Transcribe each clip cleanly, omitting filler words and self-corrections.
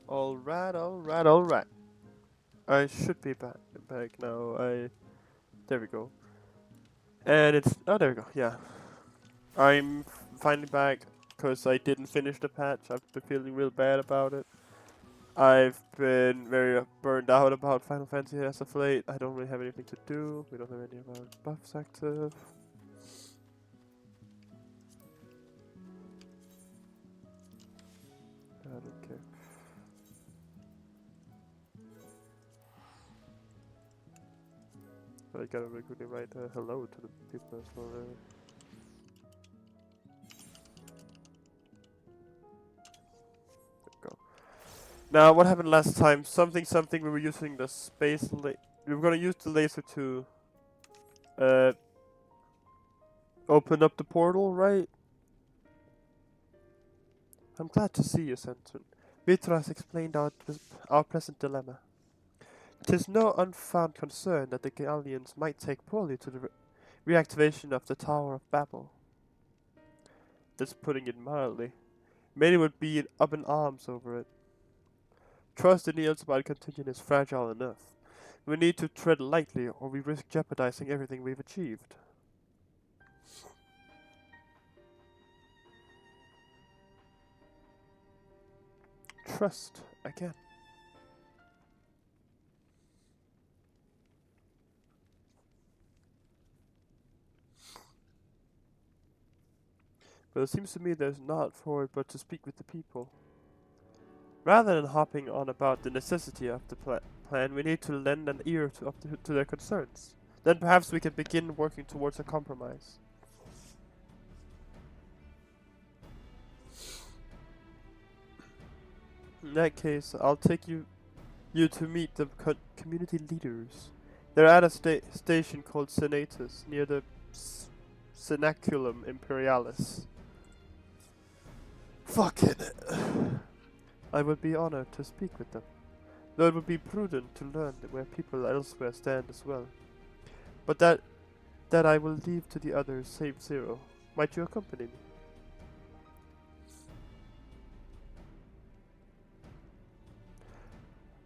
Alright, alright, alright. I should be back now. There we go. And it's... Oh, there we go. Yeah. I'm finally back because I didn't finish the patch. I've been feeling real bad about it. I've been very burned out about Final Fantasy as of late. I don't really have anything to do. We don't have any of our buffs active. I don't care. I gotta quickly write hello to the people as well. Go. Now, what happened last time? Something, we were using the space we were gonna use the laser to open up the portal, right? I'm glad to see you, Sentun. Mitra has explained our present dilemma. 'Tis no unfound concern that the Galleons might take poorly to the reactivation of the Tower of Babel. That's putting it mildly. Many would be up in arms over it. Trust in the Elzebad contingent is fragile enough. We need to tread lightly, or we risk jeopardizing everything we've achieved. Trust again. But it seems to me there's naught for it but to speak with the people. Rather than hopping on about the necessity of the plan, we need to lend an ear to their concerns. Then perhaps we can begin working towards a compromise. In that case, I'll take you to meet the community leaders. They're at a station called Senatus, near the Cenaculum Imperialis. Fucking I would be honored to speak with them, though it would be prudent to learn where people elsewhere stand as well. But that I will leave to the others save Zero. Might you accompany me?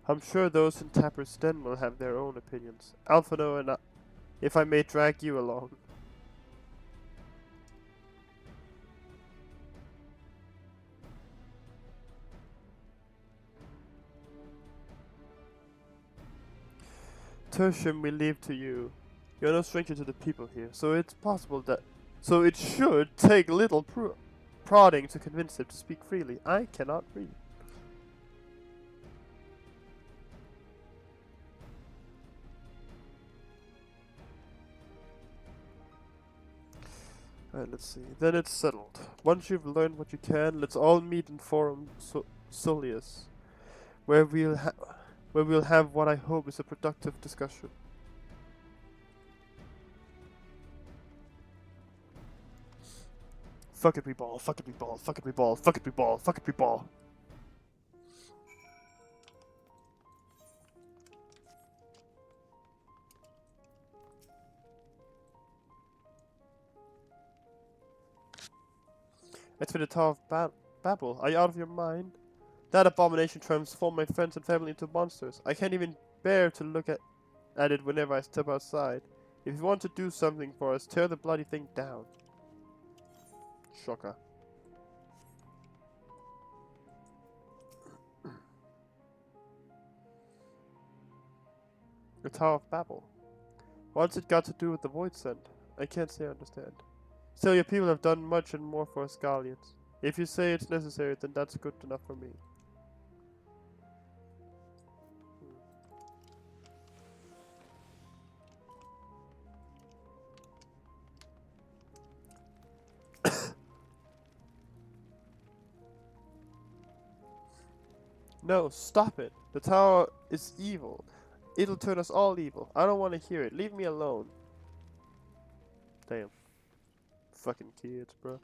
I'm sure those in Tapper's Den will have their own opinions. Alphino and if I may drag you along. Tertium we leave to you. You're no stranger to the people here, so it's possible that... So it should take little prodding to convince them to speak freely. I cannot read. Alright, let's see. Then it's settled. Once you've learned what you can, let's all meet in Forum Solius, where we'll have what I hope is a productive discussion. Fuck it, we ball. Fuck it, we ball. Fuck it, we ball. Fuck it, we ball. Fuck it, we ball. It's for the Tower of Babel. Are you out of your mind? That abomination transformed my friends and family into monsters. I can't even bear to look at it whenever I step outside. If you want to do something for us, tear the bloody thing down. Shocker. The Tower of Babel. What's it got to do with the Void Sent? I can't say I understand. Still, your people have done much and more for us Gallians. If you say it's necessary, then that's good enough for me. No, stop it. The tower is evil. It'll turn us all evil. I don't want to hear it. Leave me alone. Damn. Fucking kids, bro.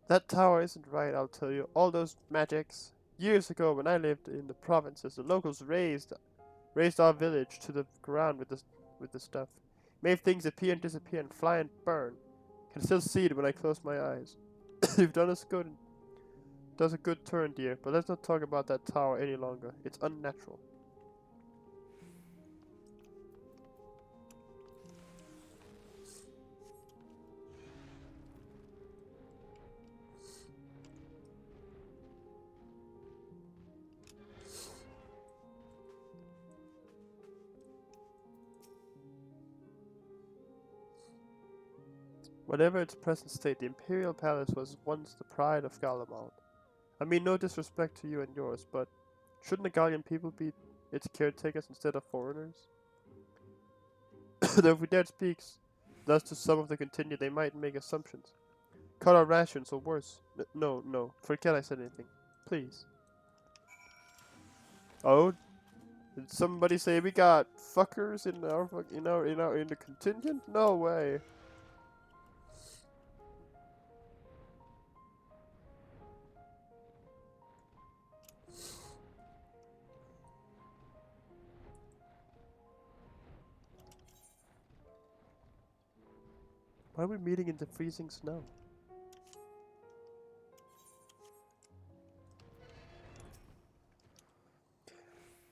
That tower isn't right, I'll tell you. All those magics. Years ago, when I lived in the provinces, the locals raised our village to the ground with the stuff. Made things appear and disappear and fly and burn. Can still see it when I close my eyes. You've done us good. Does a good turn, dear, but let's not talk about that tower any longer. It's unnatural. Whatever its present state, the Imperial Palace was once the pride of Galamald. I mean, no disrespect to you and yours, but shouldn't the Gallian people be its caretakers instead of foreigners? Though if we dared speak thus to some of the contingent, they might make assumptions. Cut our rations, or worse. No, forget I said anything. Please. Oh, did somebody say we got fuckers in our in the contingent? No way. Why are we meeting in the freezing snow?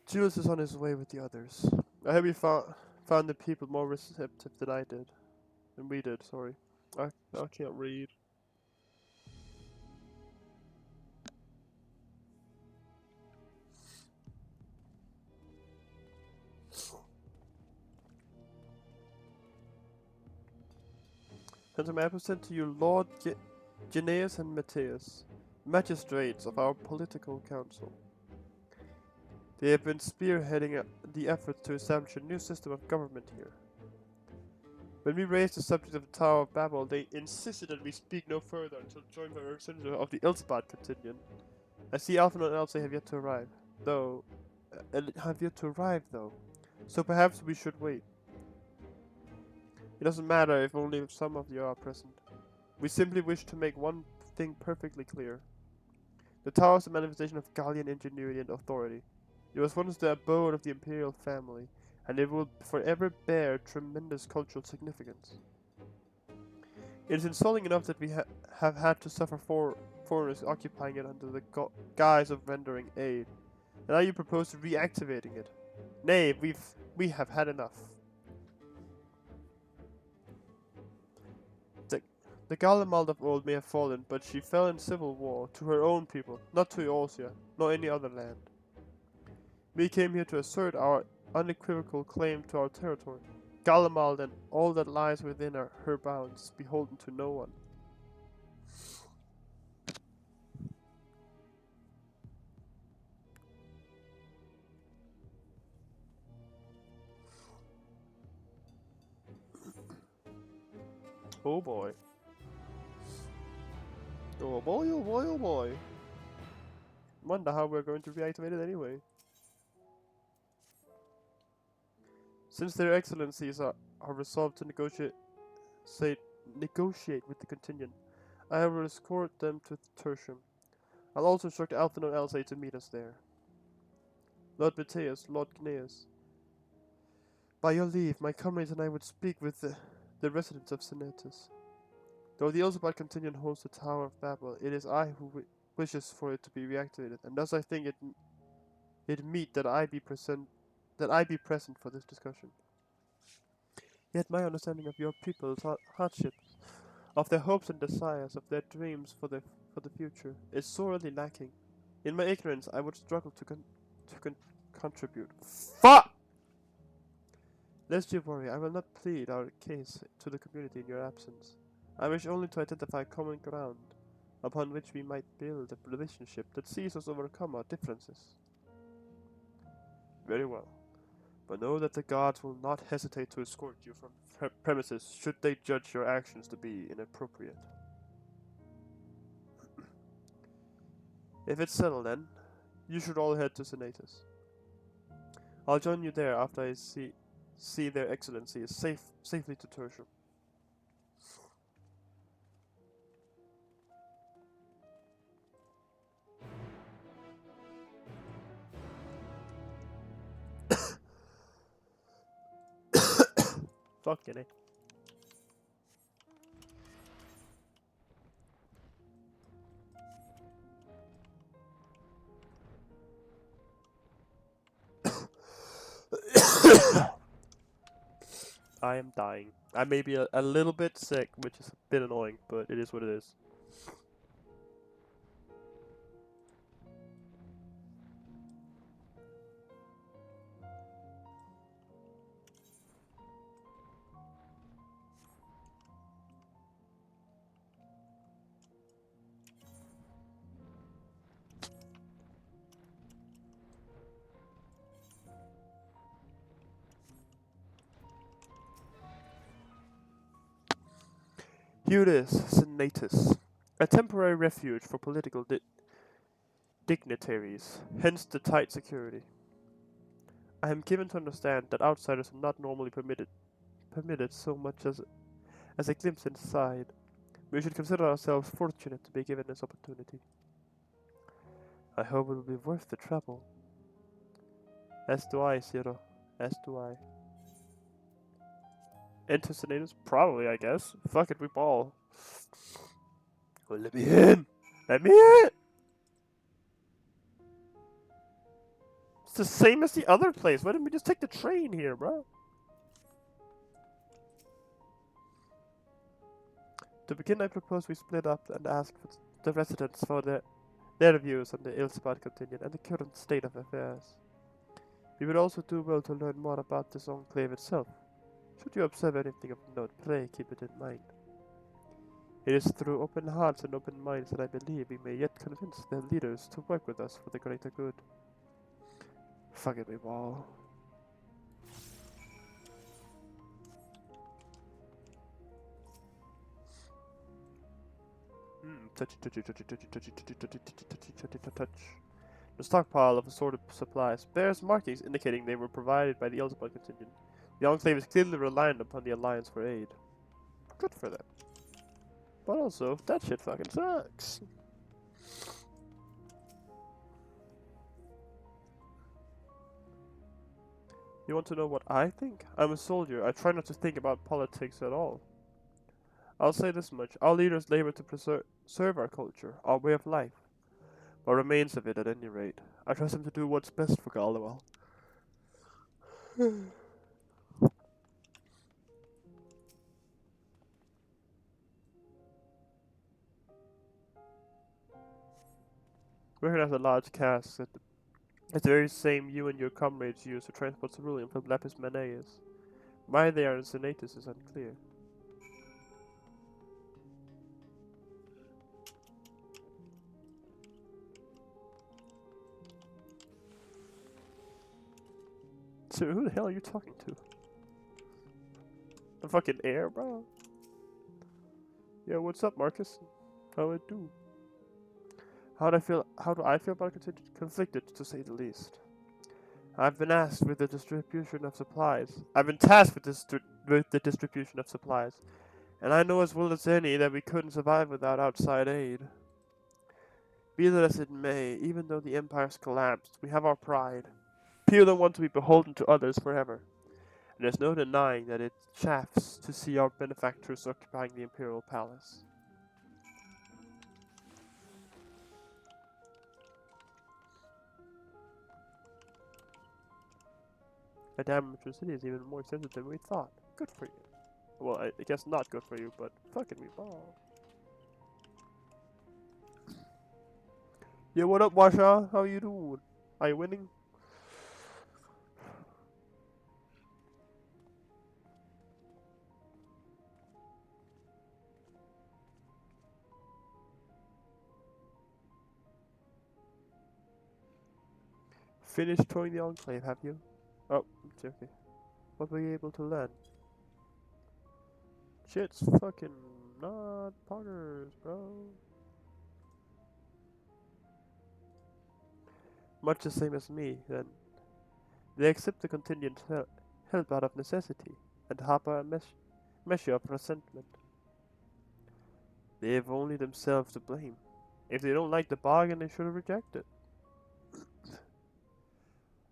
Julius is on his way with the others. I hope you found the people more receptive than I did. Than we did, sorry. I can't read. Gentlemen, I present to you Lord Gennaeus and Matthias, magistrates of our political council. They have been spearheading the efforts to establish a new system of government here. When we raised the subject of the Tower of Babel, they insisted that we speak no further until joined by representatives of the Ilsbad contingent. I see Alphen and Elsa have yet to arrive, though. So perhaps we should wait. It doesn't matter if only some of you are present. We simply wish to make one thing perfectly clear. The tower is a manifestation of Gallian ingenuity and authority. It was once the abode of the imperial family, and it will forever bear tremendous cultural significance. It is insulting enough that we have had to suffer foreigners occupying it under the guise of rendering aid. And now you propose reactivating it. Nay, we have had enough. The Galamald of old may have fallen, but she fell in civil war to her own people, not to Eorzea, nor any other land. We came here to assert our unequivocal claim to our territory. Galamald and all that lies within her bounds, beholden to no one. Oh boy. Oh boy, oh boy, oh boy. Wonder how we're going to reactivate it anyway. Since their excellencies are resolved to negotiate with the contingent, I will escort them to Tertium. I'll also instruct Alphen and Elsa to meet us there. Lord Matthias, Lord Gennaeus, by your leave, my comrades and I would speak with the residents of Senetus. Though the Ilsebad contingent holds the Tower of Babel, it is I who wishes for it to be reactivated, and thus I think it meet that I be present for this discussion. Yet my understanding of your people's hardships, of their hopes and desires, of their dreams for the future, is sorely lacking. In my ignorance, I would struggle to contribute. Fuck! Lest you worry, I will not plead our case to the community in your absence. I wish only to identify common ground upon which we might build a relationship that sees us overcome our differences. Very well. But know that the guards will not hesitate to escort you from premises should they judge your actions to be inappropriate. If it's settled then, you should all head to Senatus. I'll join you there after I see their excellencies safely to Tertium. Fucking it. I am dying. I may be a little bit sick, which is a bit annoying, but it is what it is. Here it is, Senatus, a temporary refuge for political dignitaries, hence the tight security. I am given to understand that outsiders are not normally permitted so much as a glimpse inside. We should consider ourselves fortunate to be given this opportunity. I hope it will be worth the trouble. As do I, Zero. As do I. Enter Senatus? Probably, I guess. Fuck it, we ball. Well, let me in! Let me in! It's the same as the other place. Why didn't we just take the train here, bro? To begin, I propose we split up and ask for the residents for their views on the Ilsebad contingent and the current state of affairs. We would also do well to learn more about this enclave itself. Should you observe anything of note, pray keep it in mind. It is through open hearts and open minds that I believe we may yet convince their leaders to work with us for the greater good. Fuck it, we ball. Touchy. The stockpile of assorted supplies bears markings indicating they were provided by the Elzebub contingent. The Enclave is clearly reliant upon the Alliance for aid. Good for them. But also, that shit fucking sucks. You want to know what I think? I'm a soldier. I try not to think about politics at all. I'll say this much. Our leaders labor to preserve our culture, our way of life. What remains of it at any rate. I trust them to do what's best for Garlewell. Recognize a large cask it's the very same you and your comrades use to transport cerulean from Lapis Maneus. Why they are in Senatus is unclear. So who the hell are you talking to? The fucking air, bro? Yeah, what's up, Marcus? How it do? How do I feel about contingent? Conflicted, to say the least. I've been tasked with the distribution of supplies, and I know as well as any that we couldn't survive without outside aid. Be that as it may, even though the Empire's collapsed, we have our pride. People don't want to be beholden to others forever, and there's no denying that it chafes to see our benefactors occupying the Imperial Palace. The damage to the city is even more extensive than we thought. Good for you. Well, I guess not good for you, but fucking me ball. Yeah, what up, Washa? How you doing? Are you winning? Finished touring the Enclave, have you? Oh, it's okay. What were you able to learn? Shit's fucking not poggers, bro. Much the same as me, then. They accept the contingent help out of necessity, and harbor a measure of resentment. They have only themselves to blame. If they don't like the bargain, they should have rejected.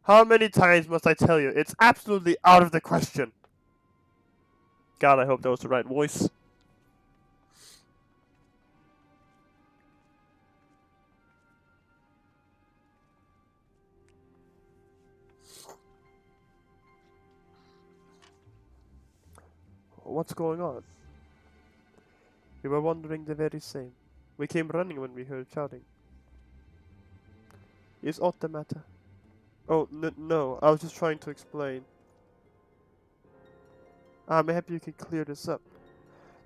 How many times must I tell you? It's absolutely out of the question. God, I hope that was the right voice. What's going on? We were wondering the very same. We came running when we heard shouting. Is aught the matter? Oh, no, I was just trying to explain. I'm happy you can clear this up.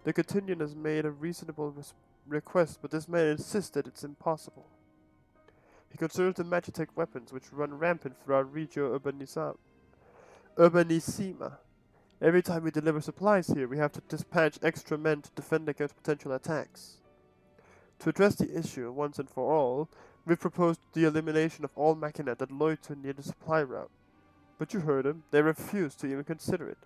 The Continuum has made a reasonable request, but this man insists that it's impossible. He considers the Magitech weapons which run rampant throughout Regio Urbanissima. Every time we deliver supplies here, we have to dispatch extra men to defend against potential attacks. To address the issue once and for all, we've proposed the elimination of all machina that loiter near the supply route. But you heard them, they refuse to even consider it.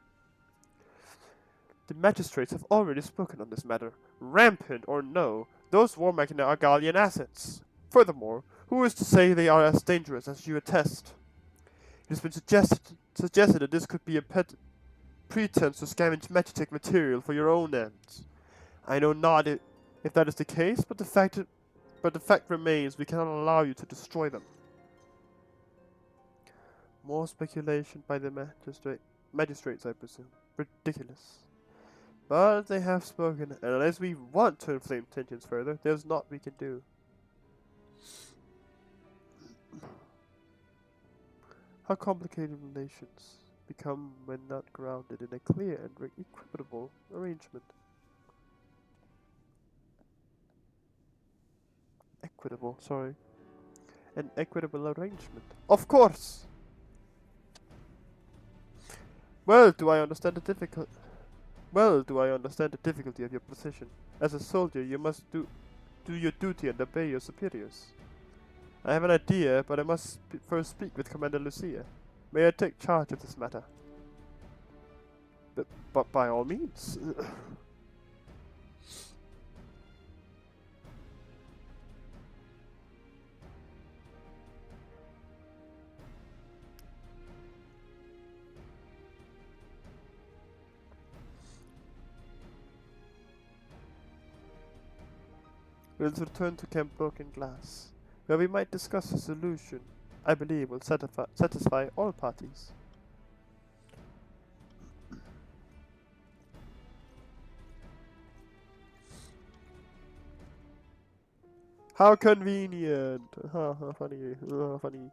The magistrates have already spoken on this matter. Rampant or no, those war machina are Gallian assets. Furthermore, who is to say they are as dangerous as you attest? It has been suggested that this could be a pretense to scavenge Magitech material for your own ends. I know not if that is the case, but the fact remains we cannot allow you to destroy them. More speculation by the magistrates, I presume. Ridiculous. But they have spoken, and unless we want to inflame tensions further, there's naught we can do. How complicated relations become when not grounded in a clear and equitable arrangement. An equitable arrangement. Of course! Well, do I understand the difficulty of your position? As a soldier, you must do your duty and obey your superiors. I have an idea, but I must first speak with Commander Lucia. May I take charge of this matter? But by all means. We'll return to Camp Broken Glass, where we might discuss a solution I believe will satisfy all parties. How convenient! Funny, funny.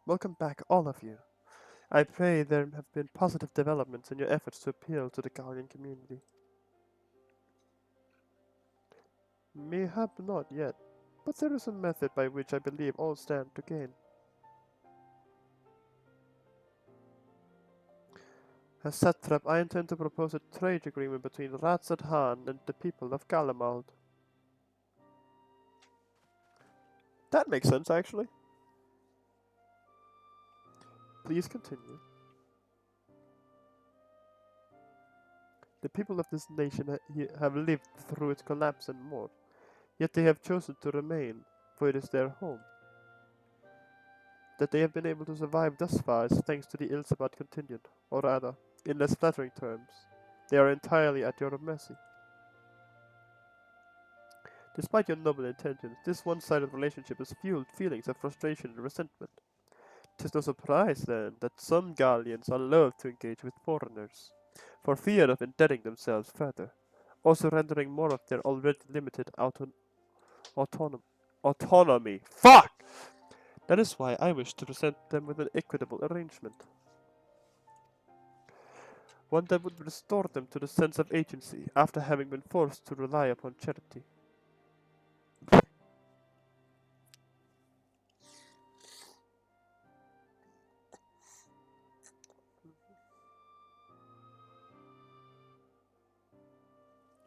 Welcome back, all of you. I pray there have been positive developments in your efforts to appeal to the Gallian community. Mayhap not yet, but there is a method by which I believe all stand to gain. As satrap, I intend to propose a trade agreement between Ratzat Han and the people of Galamald. That makes sense, actually. Please continue. The people of this nation have lived through its collapse and more, yet they have chosen to remain, for it is their home. That they have been able to survive thus far is thanks to the Ilsabat contingent, or rather, in less flattering terms, they are entirely at your mercy. Despite your noble intentions, this one-sided relationship has fueled feelings of frustration and resentment. 'Tis no surprise, then, that some Gallians are loath to engage with foreigners, for fear of indebting themselves further, or surrendering more of their already limited autonomy. Fuck! That is why I wish to present them with an equitable arrangement. One that would restore them to the sense of agency after having been forced to rely upon charity.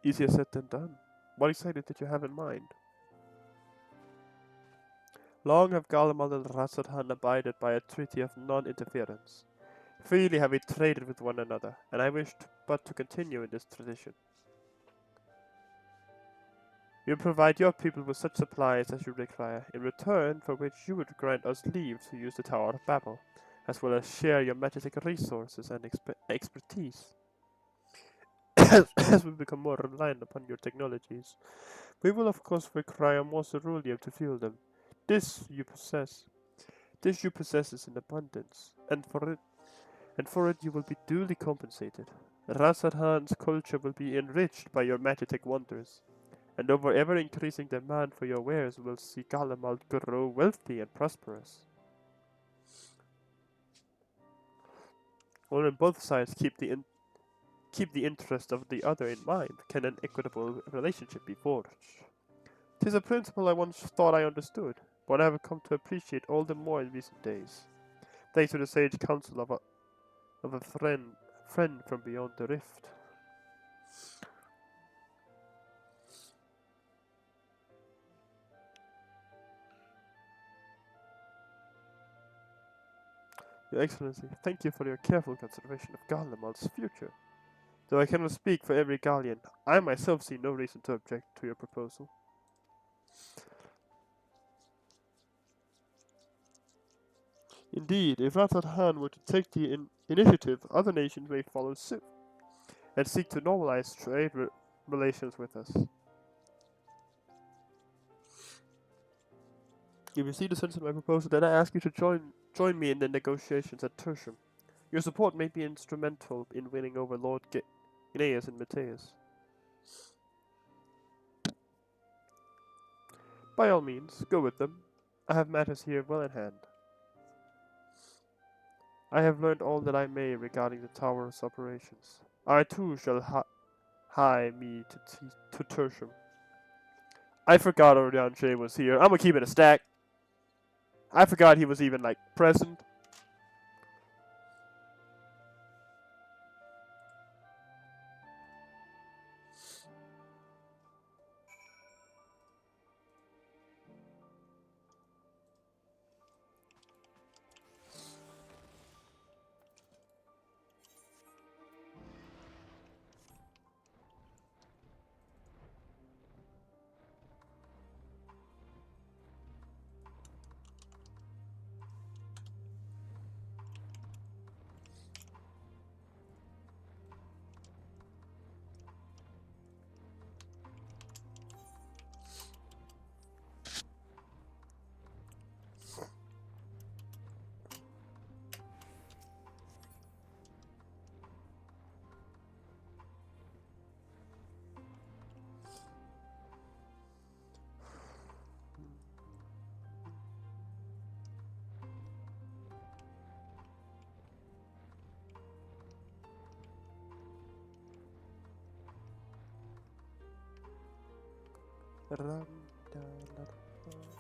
Easier said than done. What exactly did you have in mind? Long have Garlemald and Rasarhan abided by a treaty of non-interference. Freely have we traded with one another, and I wish but to continue in this tradition. You provide your people with such supplies as you require, in return for which you would grant us leave to use the Tower of Babel, as well as share your magic resources and expertise. As we become more reliant upon your technologies, we will of course require more ceruleum to fuel them. This you possess. This you possess is in abundance, and for it you will be duly compensated. Rasarhan's culture will be enriched by your magic wonders, and over ever-increasing demand for your wares will see Garlemald grow wealthy and prosperous. When both sides keep the interest of the other in mind, can an equitable relationship be forged. 'Tis a principle I once thought I understood, but I have come to appreciate all the more in recent days, thanks to the sage counsel of a friend from beyond the rift. Your Excellency, thank you for your careful consideration of Garlemald's future. Though I cannot speak for every Gallian, I myself see no reason to object to your proposal. Indeed, if Rathod were to take the initiative, other nations may follow suit, and seek to normalize trade relations with us. If you see the sense of my proposal, then I ask you to join me in the negotiations at Tertium. Your support may be instrumental in winning over Lord Gnaeus and Matthias. By all means, go with them. I have matters here well in hand. I have learned all that I may regarding the tower's operations. I too shall hie me to Tertium. I forgot Orianche was here. I'm gonna keep it a stack. I forgot he was even, like, present.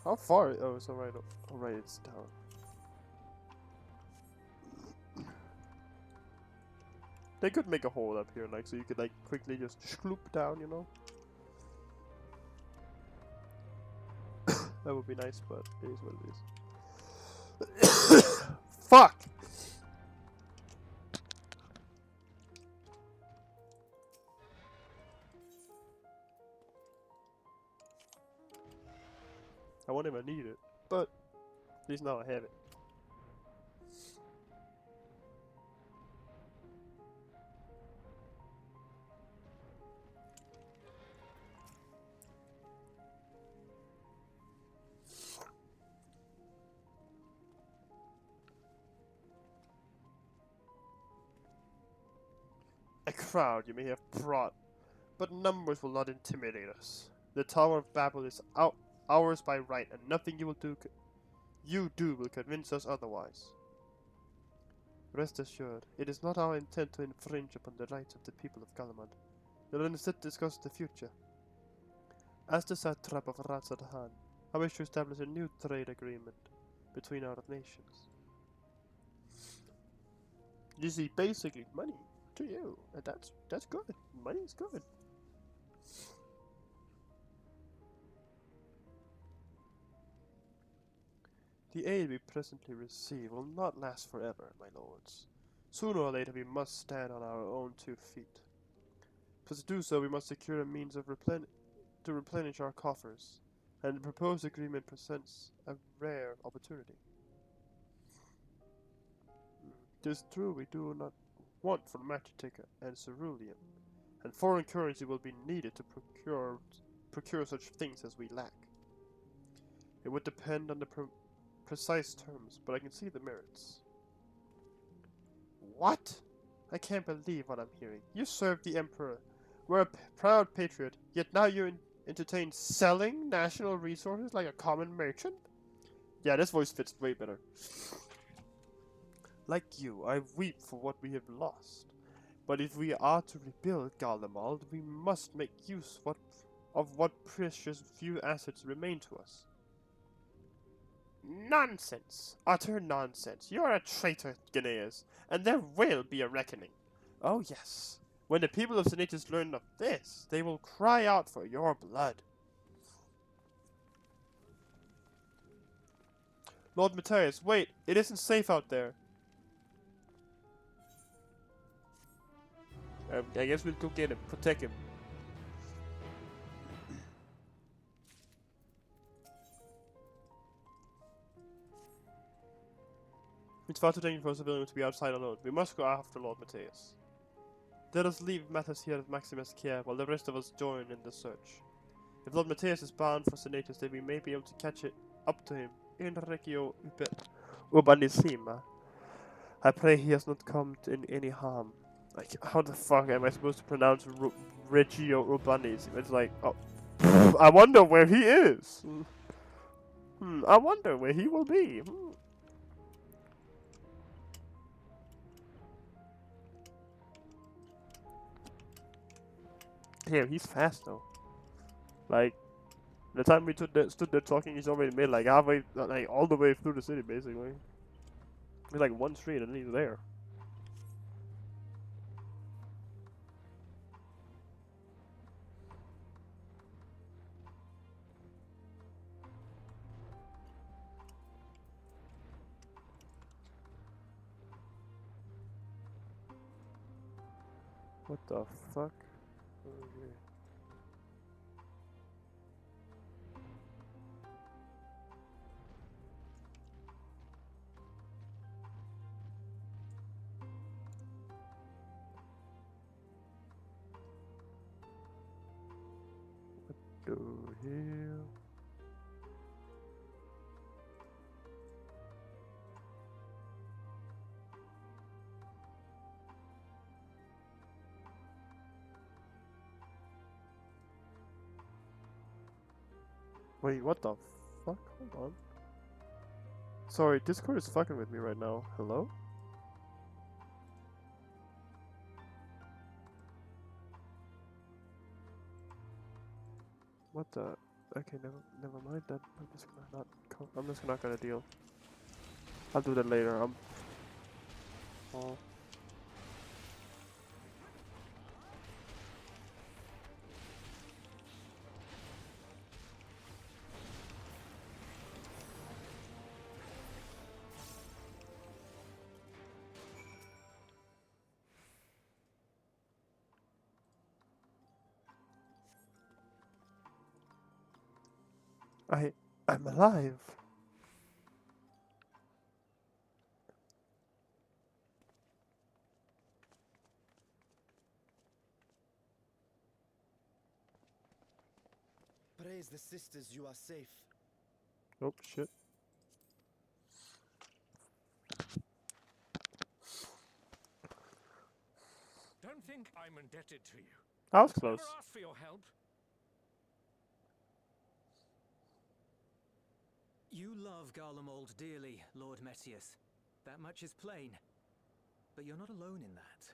How far? Oh, it's alright. Alright, it's down. They could make a hole up here, like, so you could, like, quickly just shloop down, you know? That would be nice, but it is what it is. Fuck! I won't even need it, but at least now I have it. A crowd you may have brought, but numbers will not intimidate us. The Tower of Babel is ours by right, and nothing you do will convince us otherwise. Rest assured, it is not our intent to infringe upon the rights of the people of Galamad. We will instead discuss the future. As the satrap of Razadhan, I wish to establish a new trade agreement between our nations. You see, basically money to you, and that's good. Money is good. The aid we presently receive will not last forever, my lords. Sooner or later we must stand on our own 2 feet. To do so, we must secure a means of to replenish our coffers, and the proposed agreement presents a rare opportunity. It is true we do not want for Magitica and Cerulean, and foreign currency will be needed to procure such things as we lack. It would depend on the precise terms, but I can see the merits. What? I can't believe what I'm hearing. You served the Emperor, were a proud patriot, yet now you entertain selling national resources like a common merchant? Yeah, this voice fits way better. Like you, I weep for what we have lost. But if we are to rebuild Garlemald, we must make use of what precious few assets remain to us. Nonsense! Utter nonsense! You are a traitor, Gaineas, and there will be a reckoning. Oh yes. When the people of Senatus learn of this, they will cry out for your blood. Lord Matthias, wait! It isn't safe out there. I guess we'll go get him. Protect him. It's far too dangerous for a civilian to be outside alone. We must go after Lord Matthias. Let us leave matters here at Maximus' care, while the rest of us join in the search. If Lord Matthias is bound for Senatus, then we may be able to catch it up to him in Regio Urbanissima. I pray he has not come in any harm. Like, how the fuck am I supposed to pronounce Regio Urbanissima? It's like, oh, I wonder where he is. I wonder where he will be. Damn, he's fast though. Like, the time we stood there talking, he's already made like halfway, like all the way through the city basically. It's like one street and he's there. What the fuck? Okay. What the hell? Wait, what the fuck? Hold on. Sorry, Discord is fucking with me right now. Hello? What the? Okay, never mind then. I'm just not gonna deal. I'll do that later. Oh. I'm alive. Praise the sisters, you are safe. Oh shit. Don't think I'm indebted to you. That was close. Never asked for your help. You love Garlemald dearly, Lord Metius. That much is plain. But you're not alone in that.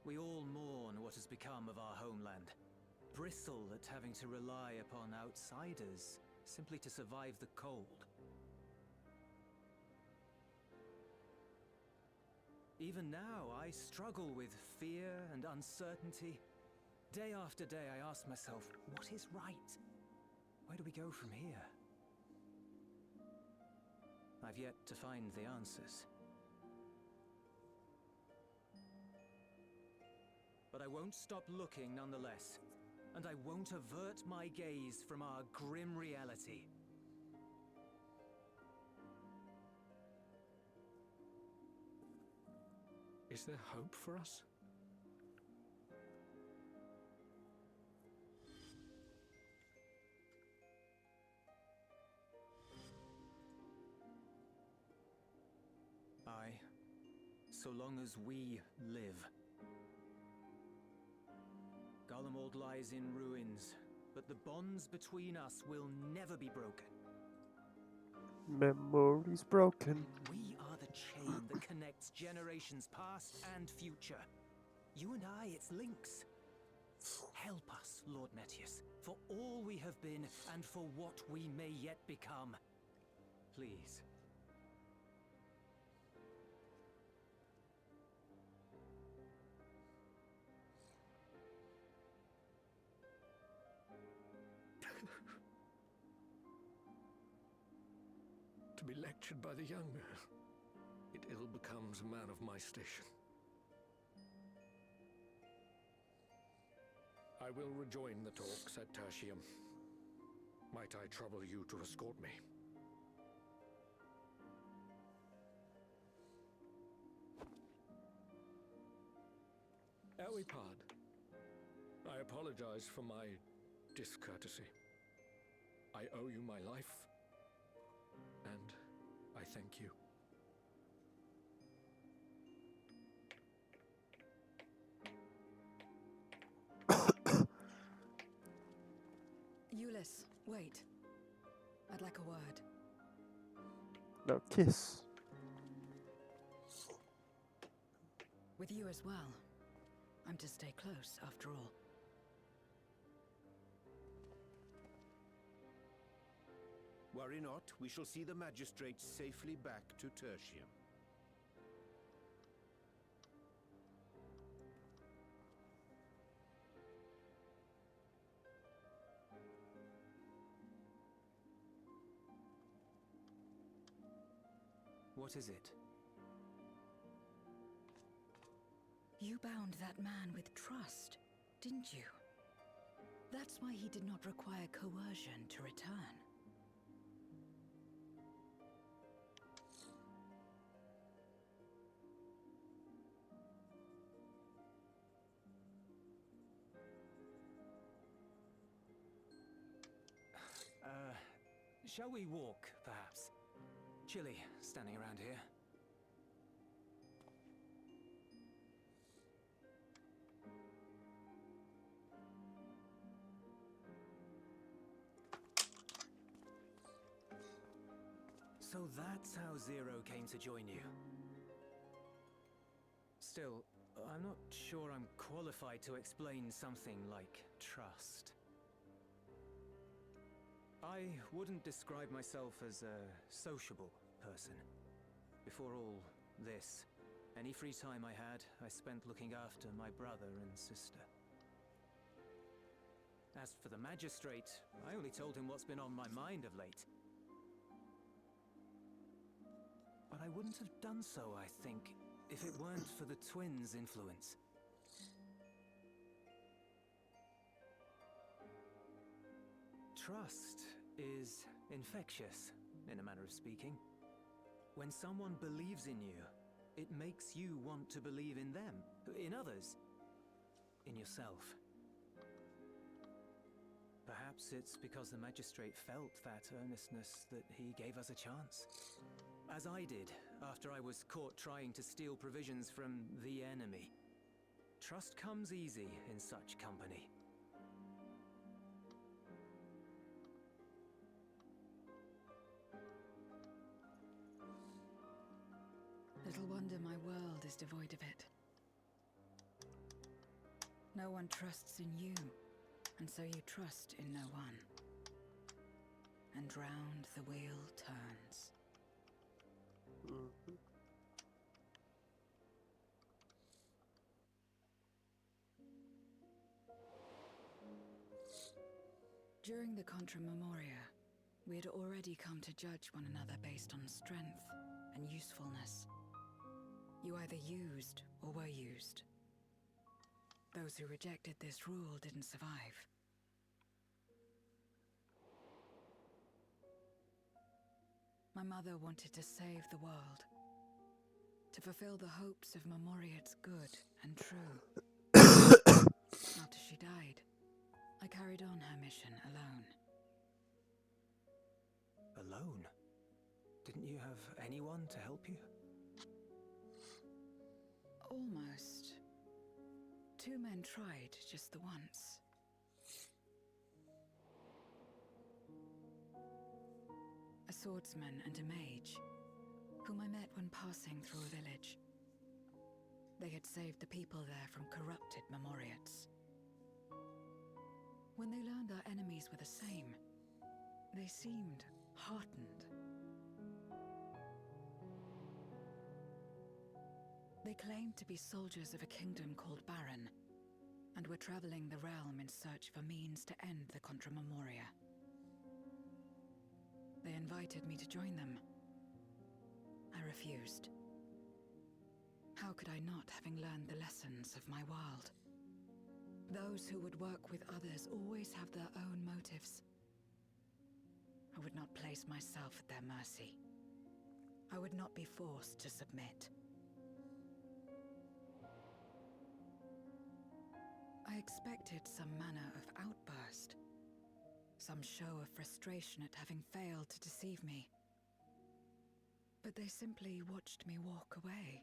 We all mourn what has become of our homeland. Bristle at having to rely upon outsiders simply to survive the cold. Even now, I struggle with fear and uncertainty. Day after day, I ask myself, what is right? where do we go from here? I've yet to find the answers. But I won't stop looking nonetheless, and I won't avert my gaze from our grim reality. Is there hope for us? Aye, so long as we live. Garlemald lies in ruins, but the bonds between us will never be broken. Memories broken. We are the chain that connects generations past and future. You and I, it's links. Help us, Lord Metius, for all we have been and for what we may yet become. Please. To be lectured by the younger, it ill becomes a man of my station. I will rejoin the talks at Tertium. Might I trouble you to escort me? Ere we part, I apologize for my discourtesy. I owe you my life, and I thank you. Euless, wait. I'd like a word. No, kiss. With you as well. I'm to stay close, after all. Worry not, we shall see the magistrate safely back to Tertium. What is it? You bound that man with trust, didn't you? That's why he did not require coercion to return. Shall we walk, perhaps? Chilly, standing around here. So that's how Zero came to join you. Still, I'm not sure I'm qualified to explain something like trust. I wouldn't describe myself as a sociable person. Before all this, any free time I had, I spent looking after my brother and sister. As for the magistrate, I only told him what's been on my mind of late. But I wouldn't have done so, I think, if it weren't for the twins' influence. Trust is infectious, in a manner of speaking. When someone believes in you, it makes you want to believe in them, in others, in yourself. Perhaps it's because the magistrate felt that earnestness that he gave us a chance. As I did, after I was caught trying to steal provisions from the enemy. Trust comes easy in such company. Little wonder my world is devoid of it. No one trusts in you, and so you trust in no one. And round the wheel turns. Mhm. During the Contra Memoria, we had already come to judge one another based on strength and usefulness. You either used or were used. Those who rejected this rule didn't survive. My mother wanted to save the world, to fulfill the hopes of Memoria's good and true. After she died, I carried on her mission alone. Alone? Didn't you have anyone to help you? Almost. 2 men tried just the once. A swordsman and a mage, whom I met when passing through a village. They had saved the people there from corrupted Memoriats. When they learned our enemies were the same, they seemed heartened. They claimed to be soldiers of a kingdom called Baron, and were traveling the realm in search for means to end the Contra Memoria. They invited me to join them. I refused. How could I not, having learned the lessons of my world? Those who would work with others always have their own motives. I would not place myself at their mercy. I would not be forced to submit. I expected some manner of outburst, some show of frustration at having failed to deceive me. But they simply watched me walk away.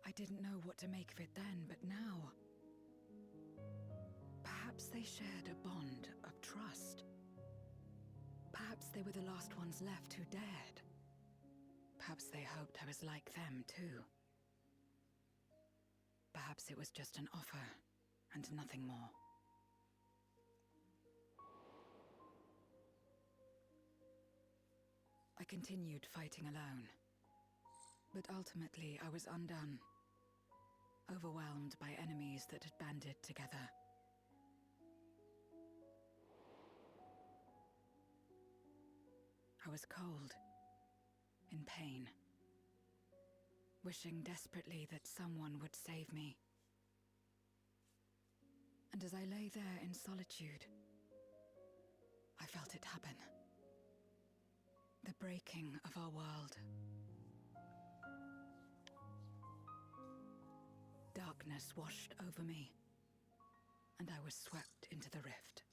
I didn't know what to make of it then, but now... Perhaps they shared a bond of trust. Perhaps they were the last ones left who dared. Perhaps they hoped I was like them, too. Perhaps it was just an offer, and nothing more. I continued fighting alone. But ultimately, I was undone. Overwhelmed by enemies that had banded together. I was cold, in pain, wishing desperately that someone would save me. And as I lay there in solitude, I felt it happen. The breaking of our world. Darkness washed over me, and I was swept into the rift.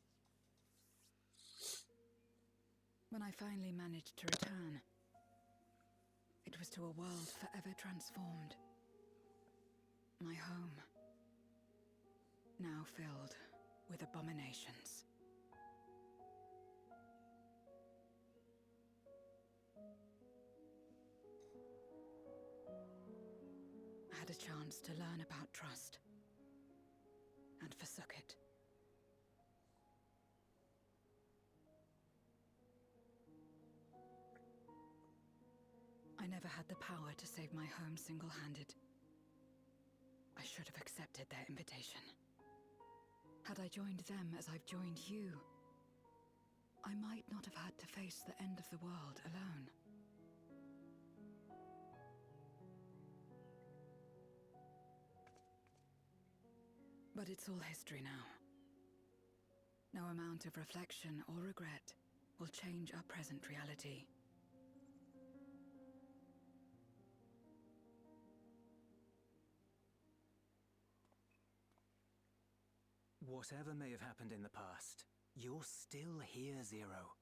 When I finally managed to return, it was to a world forever transformed. My home, now filled with abominations. I had a chance to learn about trust, and forsook it. I never had the power to save my home single-handed. I should have accepted their invitation. Had I joined them as I've joined you, I might not have had to face the end of the world alone. But it's all history now. No amount of reflection or regret will change our present reality. Whatever may have happened in the past, you're still here, Zero.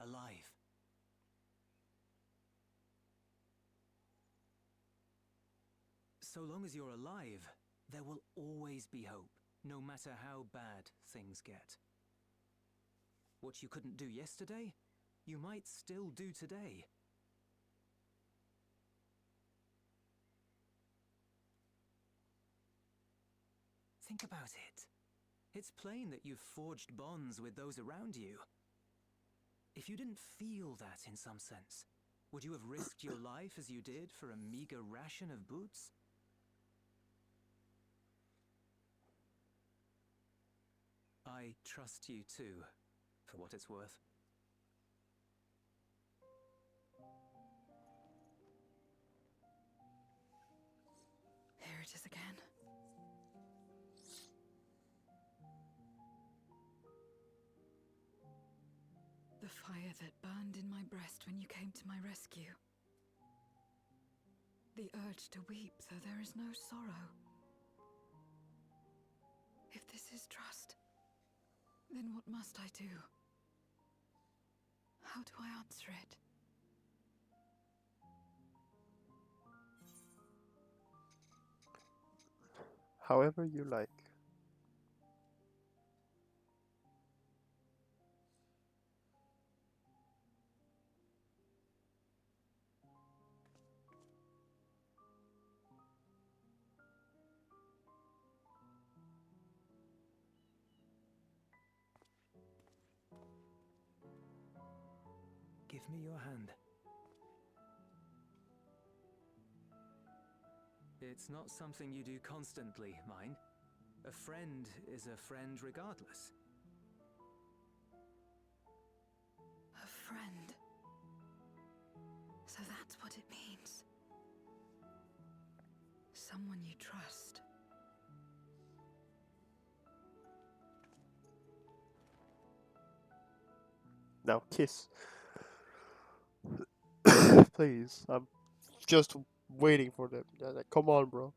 Alive. So long as you're alive, there will always be hope, no matter how bad things get. What you couldn't do yesterday, you might still do today. Think about it. It's plain that you've forged bonds with those around you. If you didn't feel that in some sense, would you have risked your life as you did for a meager ration of boots? I trust you too, for what it's worth. Here it is again. The fire that burned in my breast when you came to my rescue. The urge to weep, though there is no sorrow. If this is trust, then what must I do? How do I answer it? However you like. Give me your hand. It's not something you do constantly, mind. A friend is a friend regardless. A friend. So that's what it means. Someone you trust. Now kiss. Please, I'm just waiting for them. Like, come on, bro.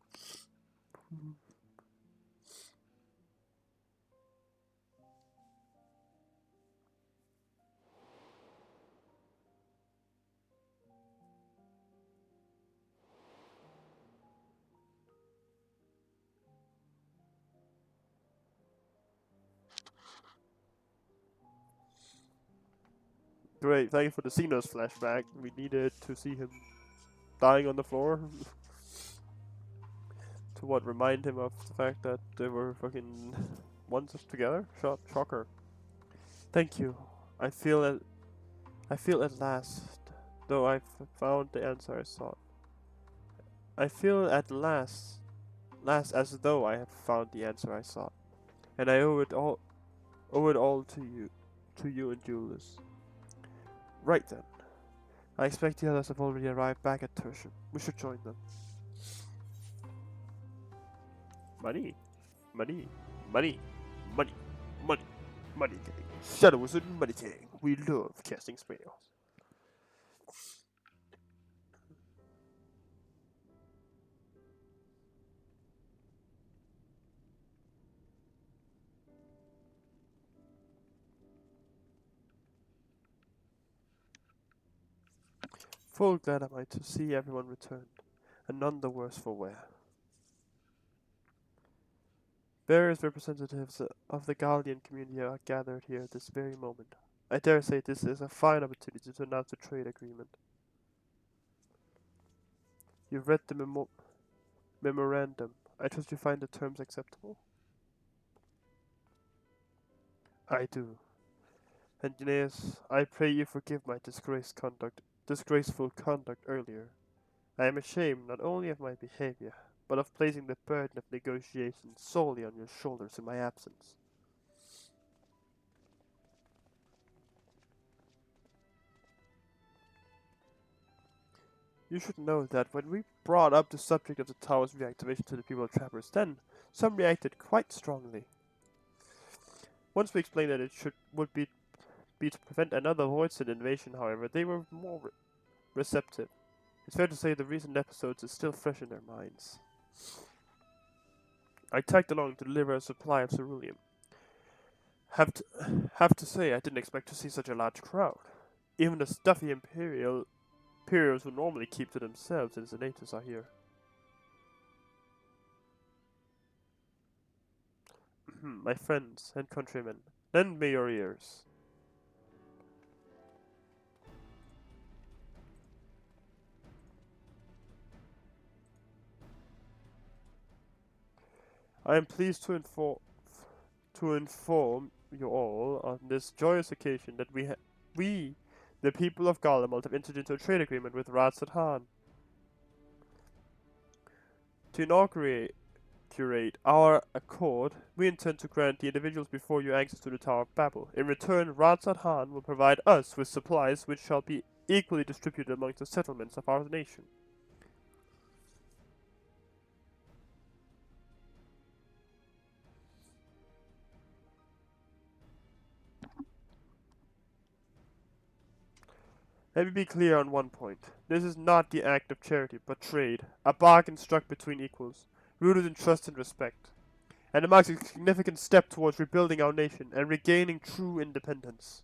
Great, thank you for the Xenos flashback. We needed to see him dying on the floor. To what, remind him of the fact that they were fucking once together? Shocker. Thank you. I feel at last, though I've found the answer I sought. I feel at last as though I have found the answer I sought. And I owe it all to you and Julius. Right then. I expect the others have already arrived back at Tertium. We should join them. Money. Money. Money. Money. Money. Money King. Shadow Wizard Money King. We love casting spells. Full glad am I to see everyone returned, and none the worse for wear. Various representatives of the Gallian community are gathered here at this very moment. I dare say this is a fine opportunity to announce a trade agreement. You've read the memorandum. I trust you find the terms acceptable? I do. And Janaeus, I pray you forgive my disgraceful conduct earlier. I am ashamed not only of my behavior, but of placing the burden of negotiations solely on your shoulders in my absence. You should know that when we brought up the subject of the tower's reactivation to the people of Trappers Den, some reacted quite strongly. Once we explained that it would be to prevent another Voidson invasion, however, they were more receptive. It's fair to say the recent episodes is still fresh in their minds. I tagged along to deliver a supply of ceruleum. Have to say I didn't expect to see such a large crowd. Even the stuffy Imperials who normally keep to themselves and the natives are here. My friends and countrymen, lend me your ears. I am pleased to inform you all on this joyous occasion that we, the people of Garlemald, have entered into a trade agreement with Radzat Han. To inaugurate curate our accord, we intend to grant the individuals before you access to the Tower of Babel. In return, Radzat Han will provide us with supplies which shall be equally distributed amongst the settlements of our nation. Let me be clear on one point. This is not the act of charity, but trade, a bargain struck between equals, rooted in trust and respect. And it marks a significant step towards rebuilding our nation and regaining true independence.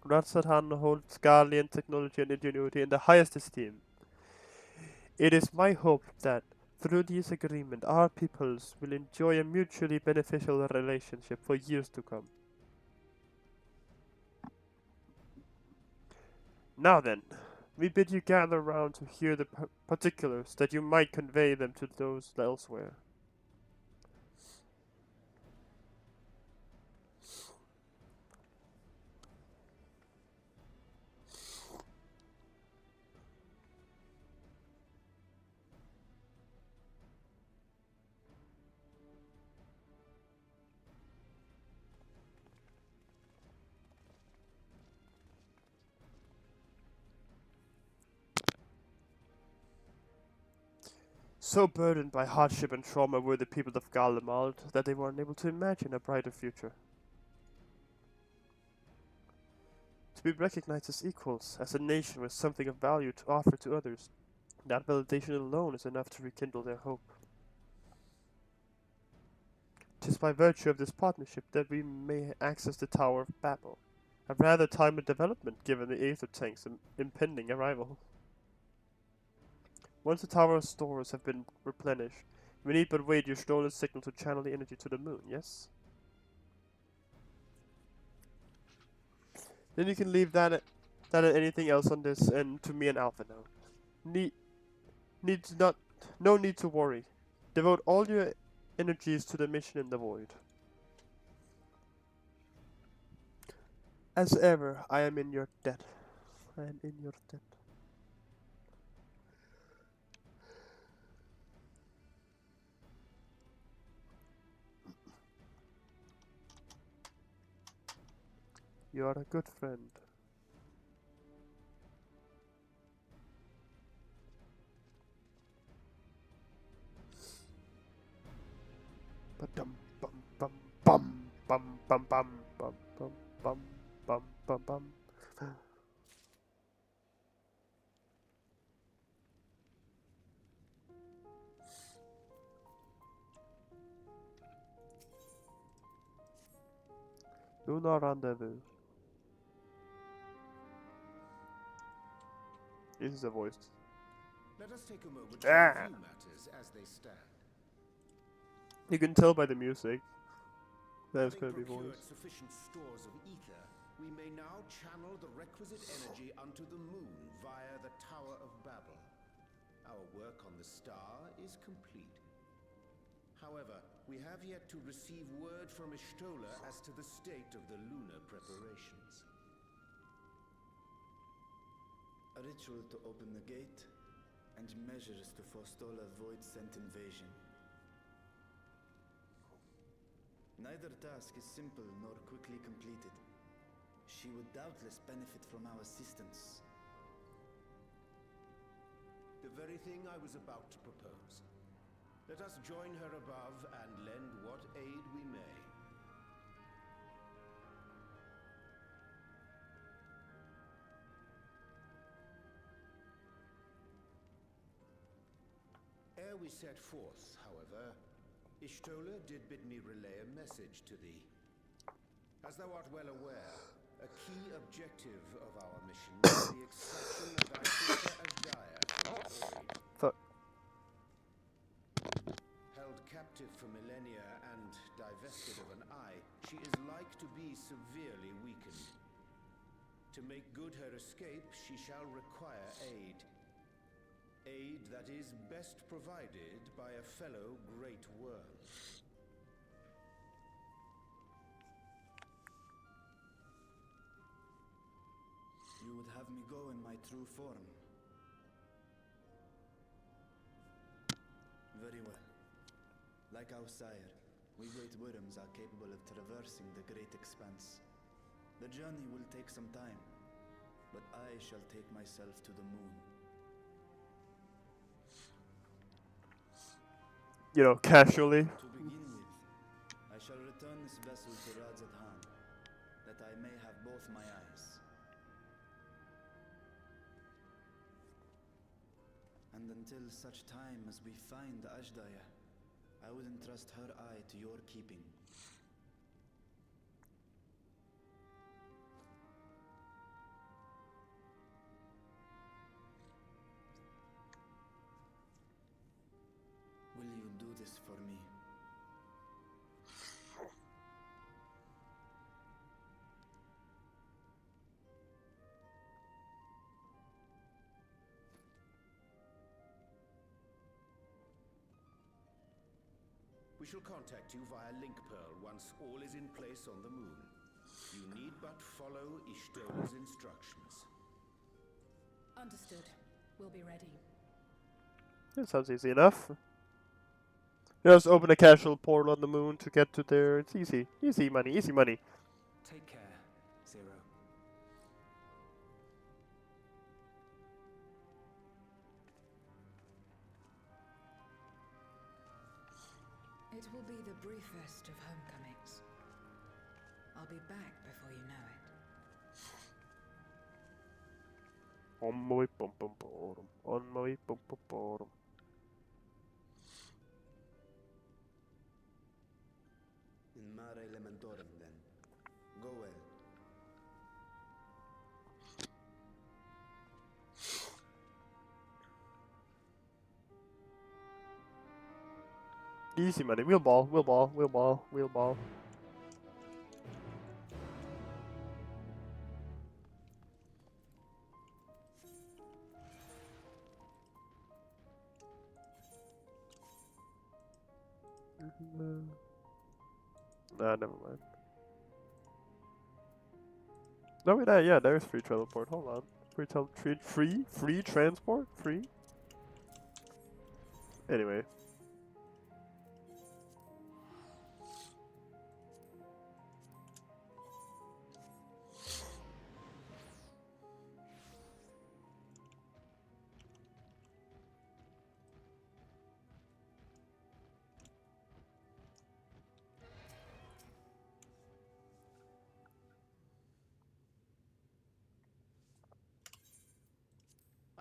Radzat Han holds Garlean technology and ingenuity in the highest esteem. It is my hope that, through this agreement, our peoples will enjoy a mutually beneficial relationship for years to come. Now then, we bid you gather round to hear the particulars, that you might convey them to those elsewhere. So burdened by hardship and trauma were the people of Garlemald that they were unable to imagine a brighter future. To be recognized as equals, as a nation with something of value to offer to others, that validation alone is enough to rekindle their hope. 'Tis by virtue of this partnership that we may access the Tower of Babel, a rather timely development given the Aether Tank's impending arrival. Once the tower's stores have been replenished, we need but wait your stolen signal to channel the energy to the moon, yes? Then you can leave that and anything else on this and to me and Alpha now. No need to worry. Devote all your energies to the mission in the void. As ever, I am in your debt. I am in your debt. You are a good friend. Ba-dum bum bum bum bum bum bum bum bum bum bum bum bum. Lunar rendezvous. This is a voice. Let us take a moment to review matters as they stand. You can tell by the music that it's going to Having be procured voice. sufficient stores of ether, we may now channel the requisite energy unto the moon via the Tower of Babel. Our work on the star is complete. However, we have yet to receive word from Ishtola as to the state of the lunar preparations. A ritual to open the gate, and measures to forestall a void-sent invasion. Neither task is simple nor quickly completed. She would doubtless benefit from our assistance. The very thing I was about to propose. Let us join her above and lend what aid we may. Ere we set forth, however, Ishtola did bid me relay a message to thee. As thou art well aware, a key objective of our mission is the extraction of thy sister Asdaya from the void. Fuck. Held captive for millennia and divested of an eye, she is like to be severely weakened. To make good her escape, she shall require aid. Aid that is best provided by a fellow great worm. You would have me go in my true form. Very well. Like our sire, we Great Worms are capable of traversing the great expanse. The journey will take some time, but I shall take myself to the moon. You know, casually. To begin with, I shall return this vessel to Radzat-Han, that I may have both my eyes. And until such time as we find Ashdaya, I would entrust her eye to your keeping. Will you do this for me? We shall contact you via Link Pearl once all is in place on the moon. You need but follow Ishtola's instructions. Understood. We'll be ready. That sounds easy enough. Just open a casual portal on the moon to get to there. It's easy. Easy money, easy money. Take care, Zero. It will be the briefest of homecomings. I'll be back before you know it. On my way, bum bum bottom. On my way, bum bum bottom. In Mare Elementorum, then. Go well. Easy money. Wheel ball, wheel ball, wheel ball, wheel ball. Nah, never mind. No, wait, yeah, there's free teleport. Hold on. Free transport? Free? Anyway.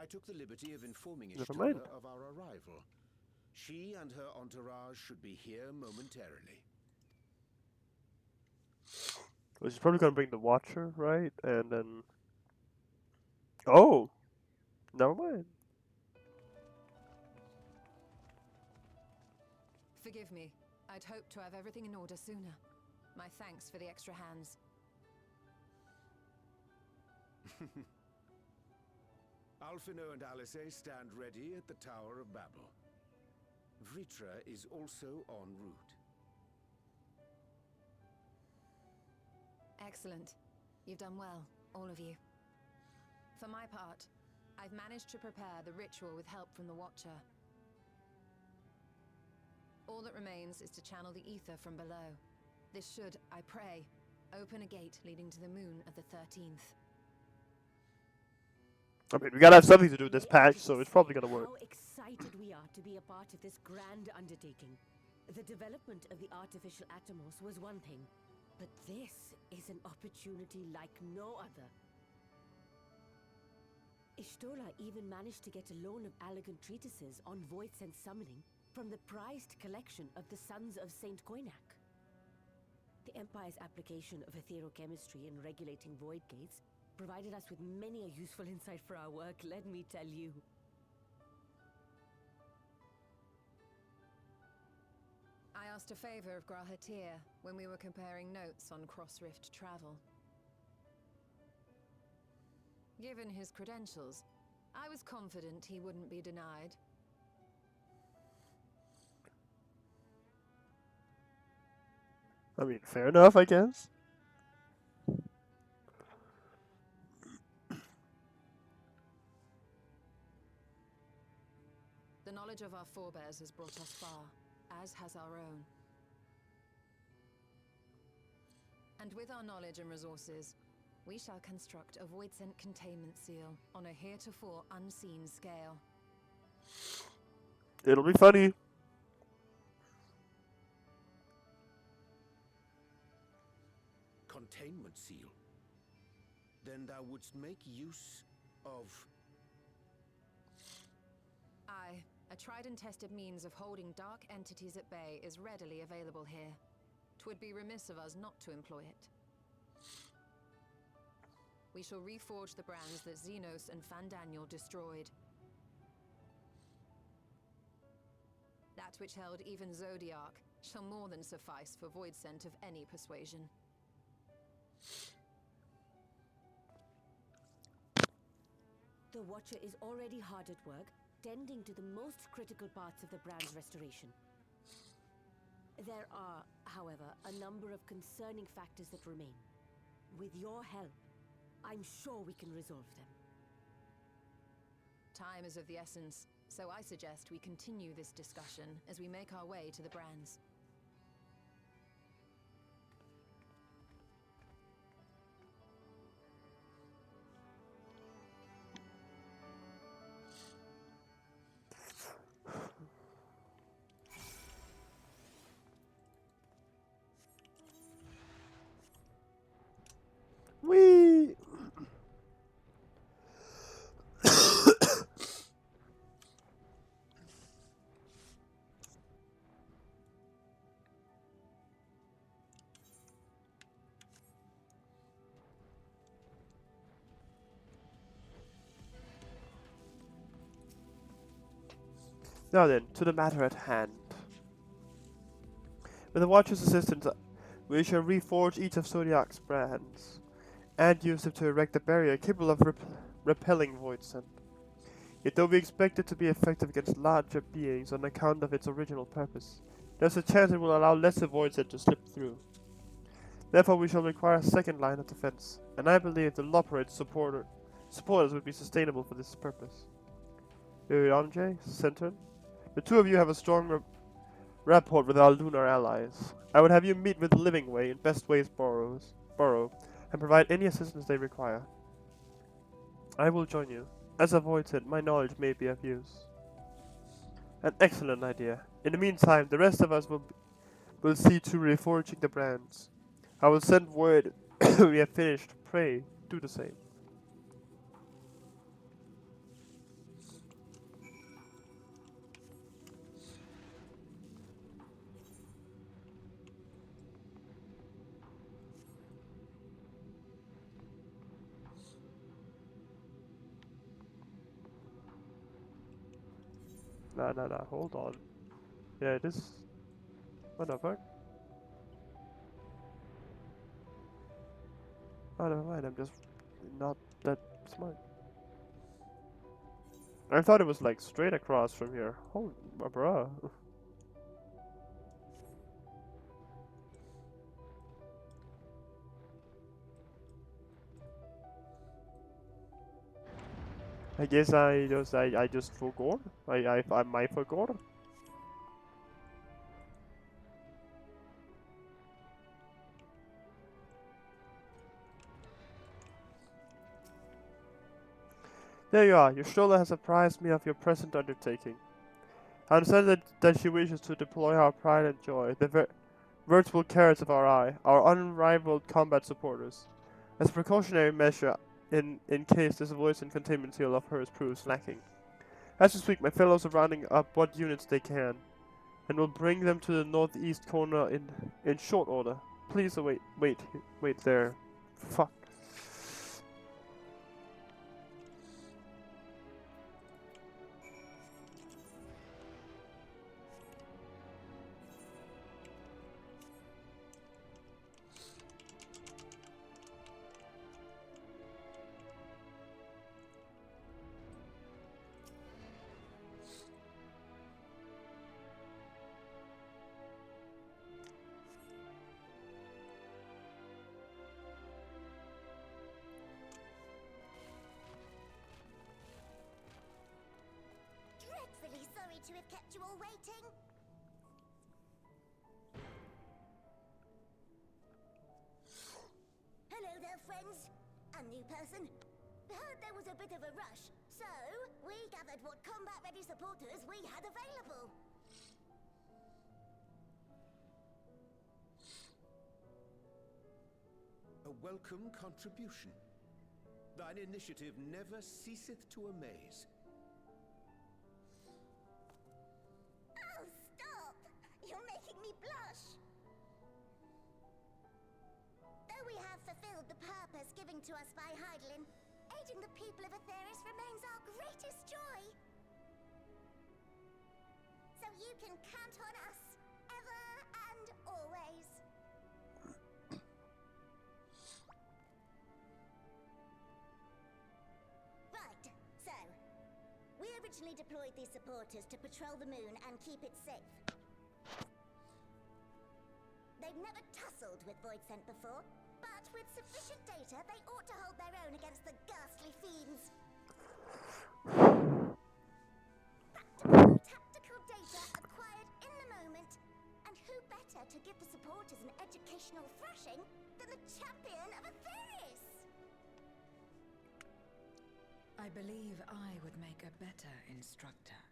I took the liberty of informing Never mind. Ishtola of our arrival. She and her entourage should be here momentarily. Well, she's probably gonna bring the Watcher, right? And then... Oh! Never mind. Forgive me. I'd hoped to have everything in order sooner. My thanks for the extra hands. Alphino and Alice stand ready at the Tower of Babel. Vritra is also en route. Excellent. You've done well, all of you. For my part, I've managed to prepare the ritual with help from the Watcher. All that remains is to channel the ether from below. This should, I pray, open a gate leading to the moon of the 13th. I mean, we gotta have something to do with this patch, so it's probably gonna work. How excited we are to be a part of this grand undertaking. The development of the artificial Atomos was one thing, but this is an opportunity like no other. Ishtola even managed to get a loan of elegant treatises on void sense summoning from the prized collection of the Sons of Saint Koinak. The Empire's application of etherochemistry in regulating void gates provided us with many a useful insight for our work, let me tell you. I asked a favor of Grahatir when we were comparing notes on cross-rift travel. Given his credentials, I was confident he wouldn't be denied. I mean, fair enough, I guess. The knowledge of our forebears has brought us far, as has our own. And with our knowledge and resources, we shall construct a Voidsent containment seal on a heretofore unseen scale. It'll be funny. Containment seal? Then thou wouldst make use of... Aye, a tried and tested means of holding dark entities at bay is readily available here. 'Twould be remiss of us not to employ it. We shall reforge the brands that Xenos and Fandaniel destroyed. That which held even Zodiark shall more than suffice for Voidsent of any persuasion. The Watcher is already hard at work, tending to the most critical parts of the brand's restoration. There are, however, a number of concerning factors that remain. With your help, I'm sure we can resolve them. Time is of the essence, so I suggest we continue this discussion as we make our way to the brands. Whee! Now then, to the matter at hand. With the Watcher's assistance, we shall reforge each of Zodiac's brands, and use them to erect a barrier capable of repelling Voidsent. Yet though we expect it to be effective against larger beings on account of its original purpose, there's a chance it will allow lesser Voidsent to slip through. Therefore we shall require a second line of defense, and I believe the Loporrit supporters would be sustainable for this purpose. Uriamjay, Centron, the two of you have a strong rapport with our lunar allies. I would have you meet with Livingway in Bestway's Burrow, and provide any assistance they require. I will join you. As a Voidsent, my knowledge may be of use. An excellent idea. In the meantime, the rest of us will see to reforging the brands. I will send word we have finished. Pray, do the same. Nah, hold on. Yeah, this... What the fuck? Oh, never mind, I'm just not that smart. I thought it was like straight across from here. Oh, bruh. I guess I just forgot. I might forgot. There you are. Your Shola has apprised me of your present undertaking. I understand that she wishes to deploy our pride and joy, the vertical carrots of our eye, our unrivaled combat supporters, as a precautionary measure in case this voice and containment seal of hers proves lacking. As we speak, my fellows are rounding up what units they can, and will bring them to the northeast corner in short order. Please wait there. Fuck. to have kept you all waiting. Hello there, friends. A new person. Heard there was a bit of a rush, so we gathered what combat-ready supporters we had available. A welcome contribution. Thine initiative never ceaseth to amaze. Oh, stop! You're making me blush. Though we have fulfilled the purpose given to us by Hydaelyn, aiding the people of Aetheris remains our greatest joy. So you can count on us, ever and always. Right, so we originally deployed these supporters to patrol the moon and keep it safe. They've never tussled with Voidsent before, but with sufficient data, they ought to hold their own against the ghastly fiends. Practical, tactical data acquired in the moment, and who better to give the supporters an educational thrashing than the champion of Aetheris? I believe I would make a better instructor.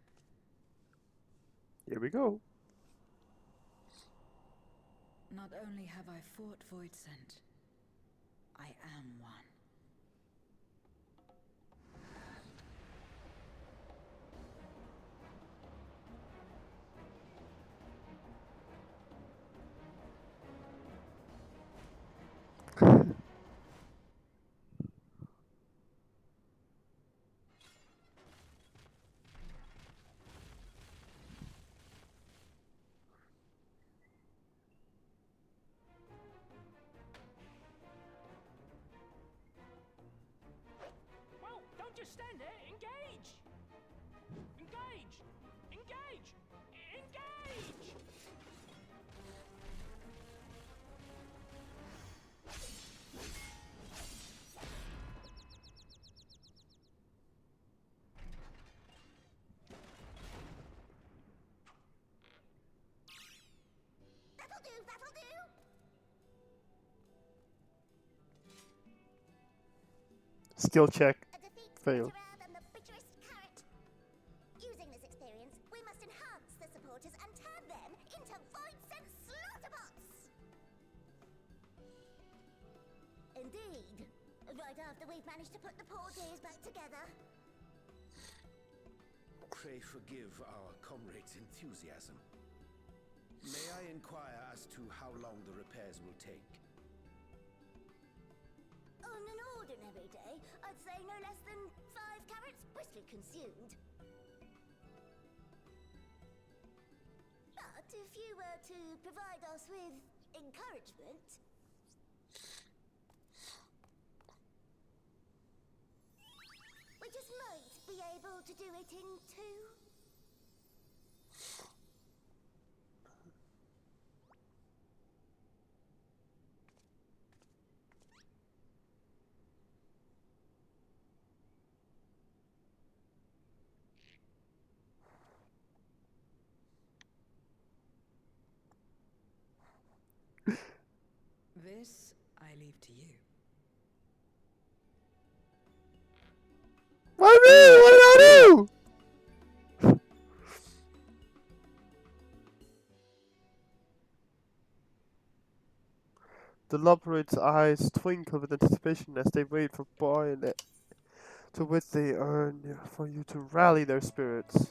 Here we go. Not only have I fought Voidsent, I am one. Well, don't just stand there. Engage! Engage! Engage! Engage! That'll do, that'll do! Skill check. A defeat Fail. bitterer than the bitterest carrot. Using this experience, we must enhance the supporters and turn them into Voidsent slaughterbots! Indeed. Right after we've managed to put the poor dears back together. Pray forgive our comrade's enthusiasm. May I inquire as to how long the repairs will take? On an ordinary day, I'd say no less than 5 carrots briskly consumed. But if you were to provide us with encouragement... we just might be able to do it in 2. This I leave to you. Why me? What did I do? The Lobroid's eyes twinkle with anticipation as they wait for Boy and to which they earn for you to rally their spirits.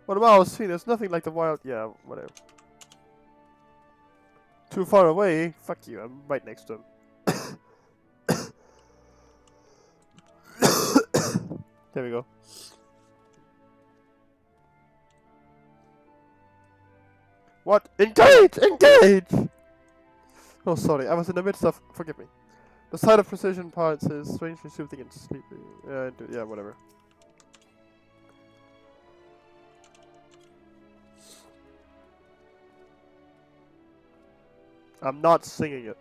What about I was seeing? There's nothing like the wild. Yeah, whatever. Too far away? Fuck you, I'm right next to him. There we go. What? Engage! Engage! Oh, sorry, I was in the midst of. Forgive me. The sight of precision parts is strangely soothing and sleepy. Yeah, whatever. I'm not singing it.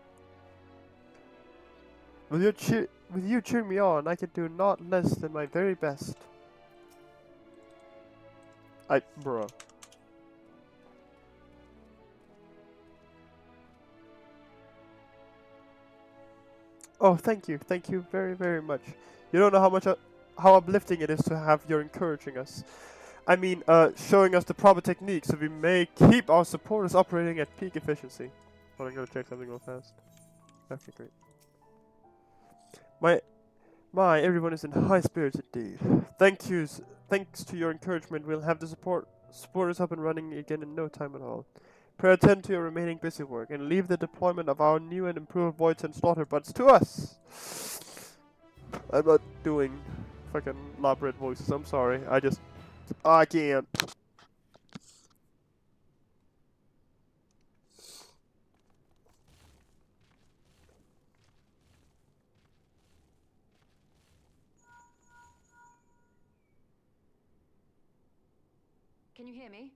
With you cheering me on, I can do not less than my very best. Bruh. Oh, thank you very, very much. You don't know how uplifting it is to have you encouraging us. I mean, showing us the proper techniques so we may keep our supporters operating at peak efficiency. Hold on, I'm gonna check something real fast. Okay, great. Everyone is in high spirits indeed. Thanks to your encouragement, we'll have the supporters up and running again in no time at all. Pray attend to your remaining busy work and leave the deployment of our new and improved voids and slaughter buds to us. I'm not doing fucking elaborate voices. I'm sorry. I can't. Can you hear me?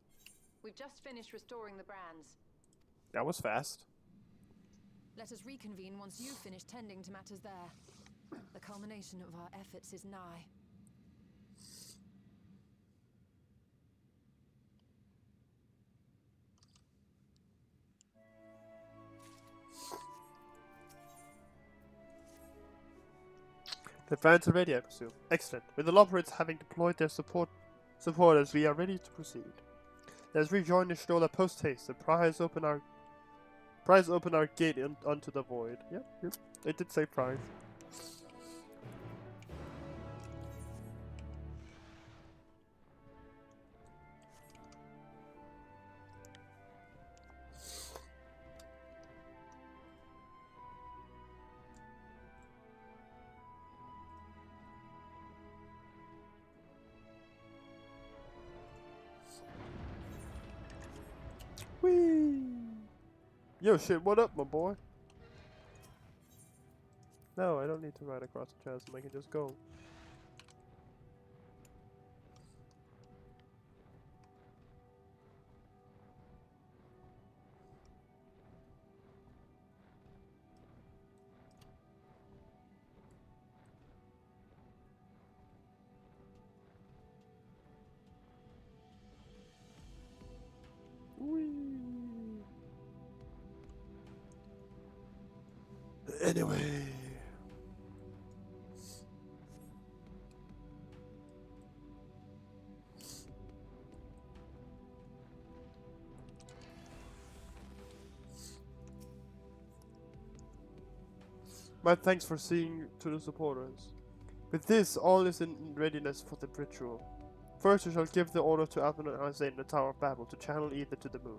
We've just finished restoring the brands. That was fast. Let us reconvene once you've finished tending to matters there. The culmination of our efforts is nigh. The brands are ready, I presume. Excellent. With the Loperids having deployed their supporters, we are ready to proceed. Let us rejoin the Stola post haste. The prize open our gate onto the void. Yep. It did say prize. Whee! Yo, shit, what up, my boy? No, I don't need to ride across the chasm. I can just go. Whee! Anyway. My thanks for seeing to the supporters. With this, all is in readiness for the ritual. First, we shall give the order to Alvin and Isaiah in the Tower of Babel to channel ether to the moon.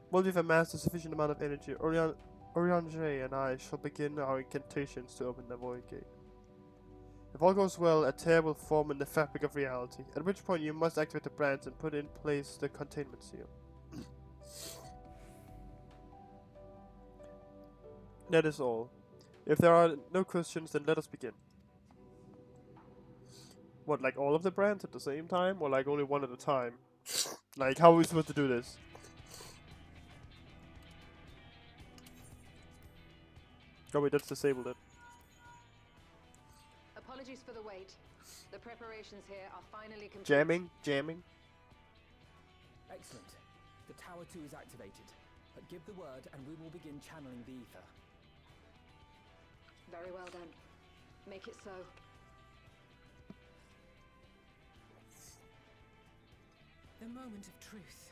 Once we've amassed a sufficient amount of energy, Oriange and I shall begin our incantations to open the void gate. If all goes well, a tear will form in the fabric of reality, at which point you must activate the brands and put in place the containment seal. That is all. If there are no questions, then let us begin. What, like all of the brands at the same time? Or like only one at a time? Like, how are we supposed to do this? Oh wait, that's disabled it. Apologies for the wait. The preparations here are finally complete. Jamming? Excellent. The Tower 2 is activated. But give the word and we will begin channeling the ether. Very well then. Make it so. The moment of truth.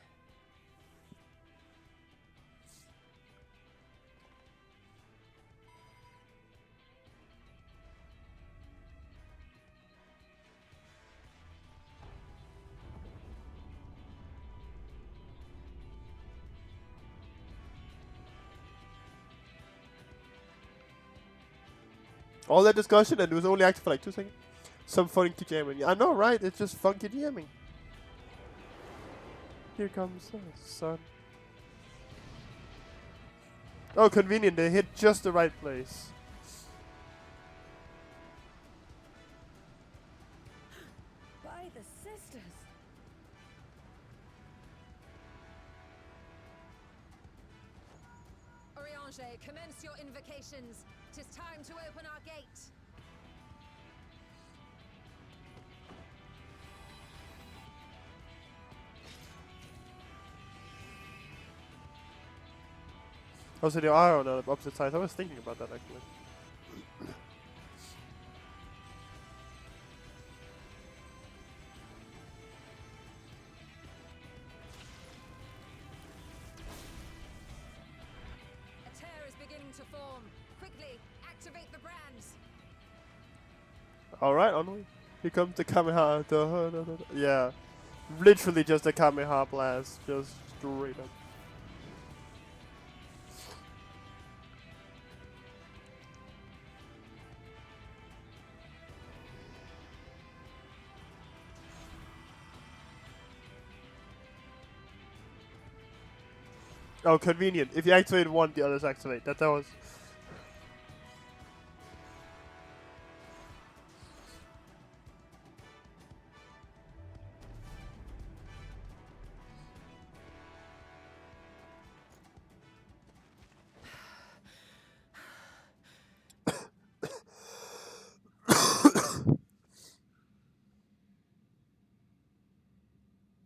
All that discussion and it was only active for like 2 seconds. Some funky jamming. I know, right? It's just funky jamming. Here comes the sun. Oh, convenient. They hit just the right place. By the sisters. Étranger, commence your invocations. 'Tis time to open our gate. Oh, so they are on the opposite sides. I was thinking about that actually. A tear is beginning to form. Quickly, activate the brands. Alright, onward. Here comes the Kamehameha. Yeah. Literally just a Kamehameha blast. Just straight up. Oh, convenient. If you activate one, the others activate. That was...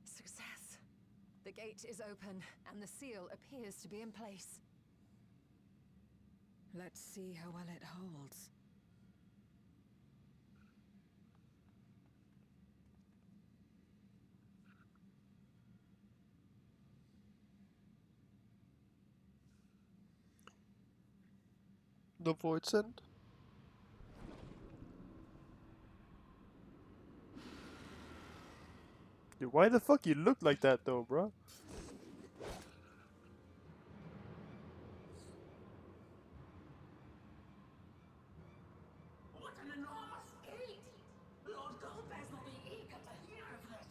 Success. The gate is open, and the seal appears to be in place. Let's see how well it holds. The void send? Dude, why the fuck you look like that though, bro? What an enormous gate! Lord Golbez will be eager to hear of this.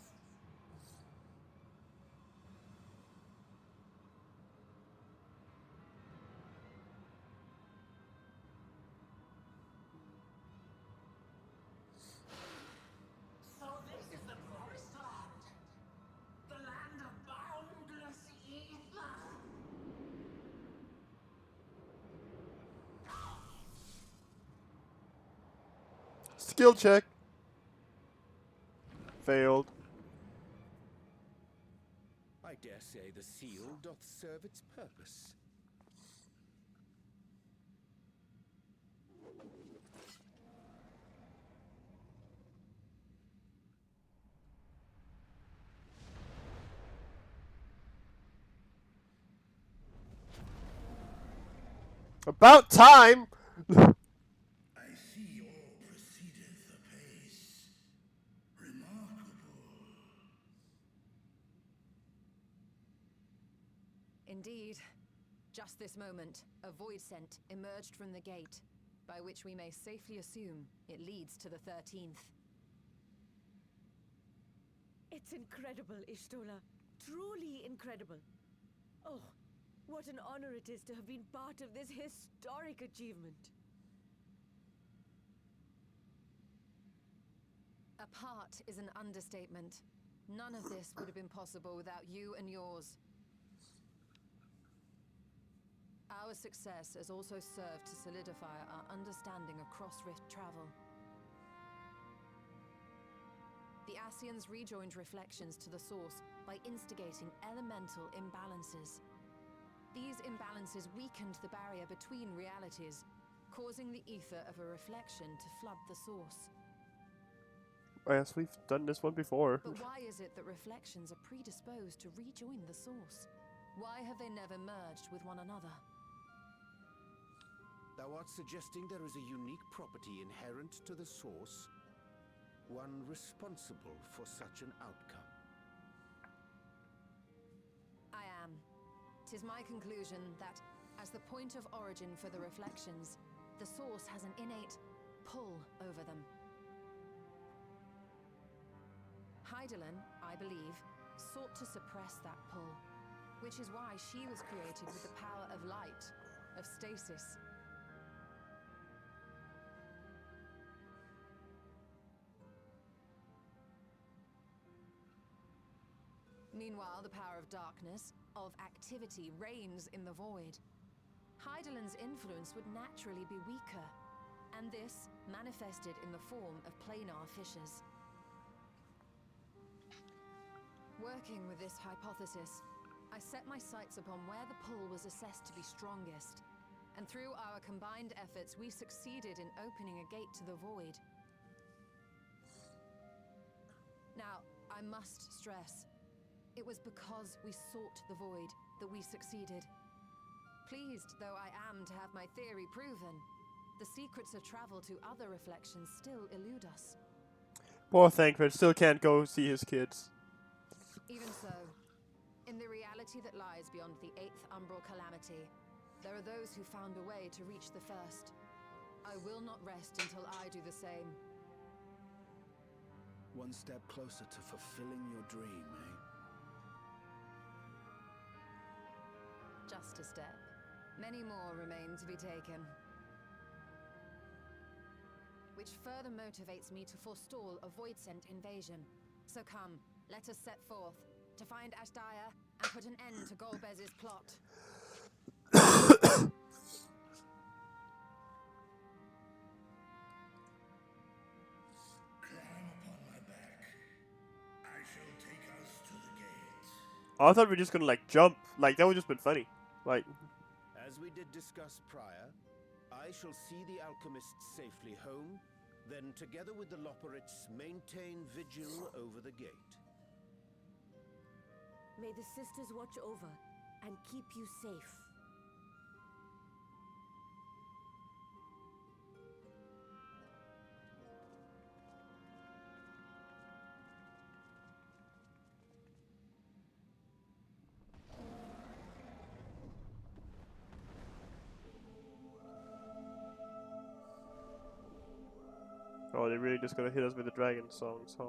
So this is the Forest Land. The land of boundless ether. Skill check. Failed. I dare say the seal doth serve its purpose. About time! I see all proceedeth apace. Remarkable. Indeed. Just this moment, a void scent emerged from the gate, by which we may safely assume it leads to the 13th. It's incredible, Ishtola. Truly incredible. Oh, what an honor it is to have been part of this historic achievement. A part is an understatement. None of this would have been possible without you and yours. Our success has also served to solidify our understanding of cross-rift travel. The Ascians rejoined reflections to the source by instigating elemental imbalances. These imbalances weakened the barrier between realities, causing the ether of a reflection to flood the source. Oh, yes, we've done this one before. But why is it that reflections are predisposed to rejoin the source? Why have they never merged with one another? Thou art suggesting there is a unique property inherent to the source, one responsible for such an outcome. I am. 'Tis my conclusion that, as the point of origin for the reflections, the source has an innate pull over them. Hydaelyn, I believe, sought to suppress that pull, which is why she was created with the power of light, of stasis. Meanwhile, the power of darkness, of activity, reigns in the void. Hydaelyn's influence would naturally be weaker, and this manifested in the form of planar fissures. Working with this hypothesis, I set my sights upon where the pull was assessed to be strongest, and through our combined efforts we succeeded in opening a gate to the void. Now, I must stress, it was because we sought the void that we succeeded. Pleased though I am to have my theory proven, the secrets of travel to other reflections still elude us. Poor Thancred still can't go see his kids. Even so, in the reality that lies beyond the 8th Umbral Calamity, there are those who found a way to reach the first. I will not rest until I do the same. One step closer to fulfilling your dream, eh? Just a step. Many more remain to be taken. Which further motivates me to forestall a Voidsent invasion. So come, let us set forth to find Ashdaya and put an end to Golbez's plot. Climb upon my back. I shall take us to the gate. I thought we were just gonna like jump. Like that would just been funny. Like As we did discuss prior, I shall see the alchemists safely home, then together with the Loporrits maintain vigil over the gate. May the sisters watch over and keep you safe. oh, they're really just gonna hit us with the dragon songs, huh?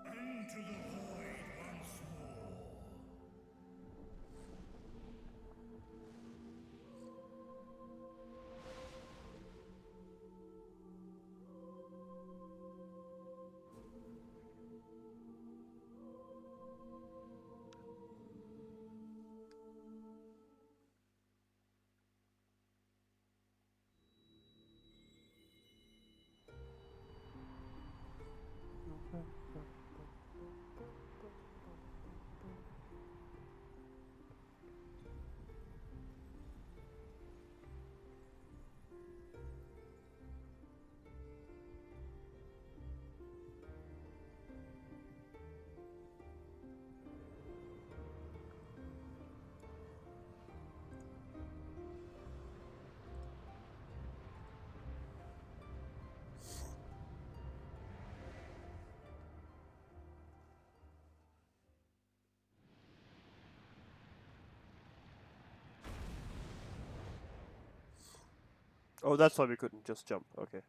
Unto the void once more. Oh, that's why we couldn't just jump. Okay.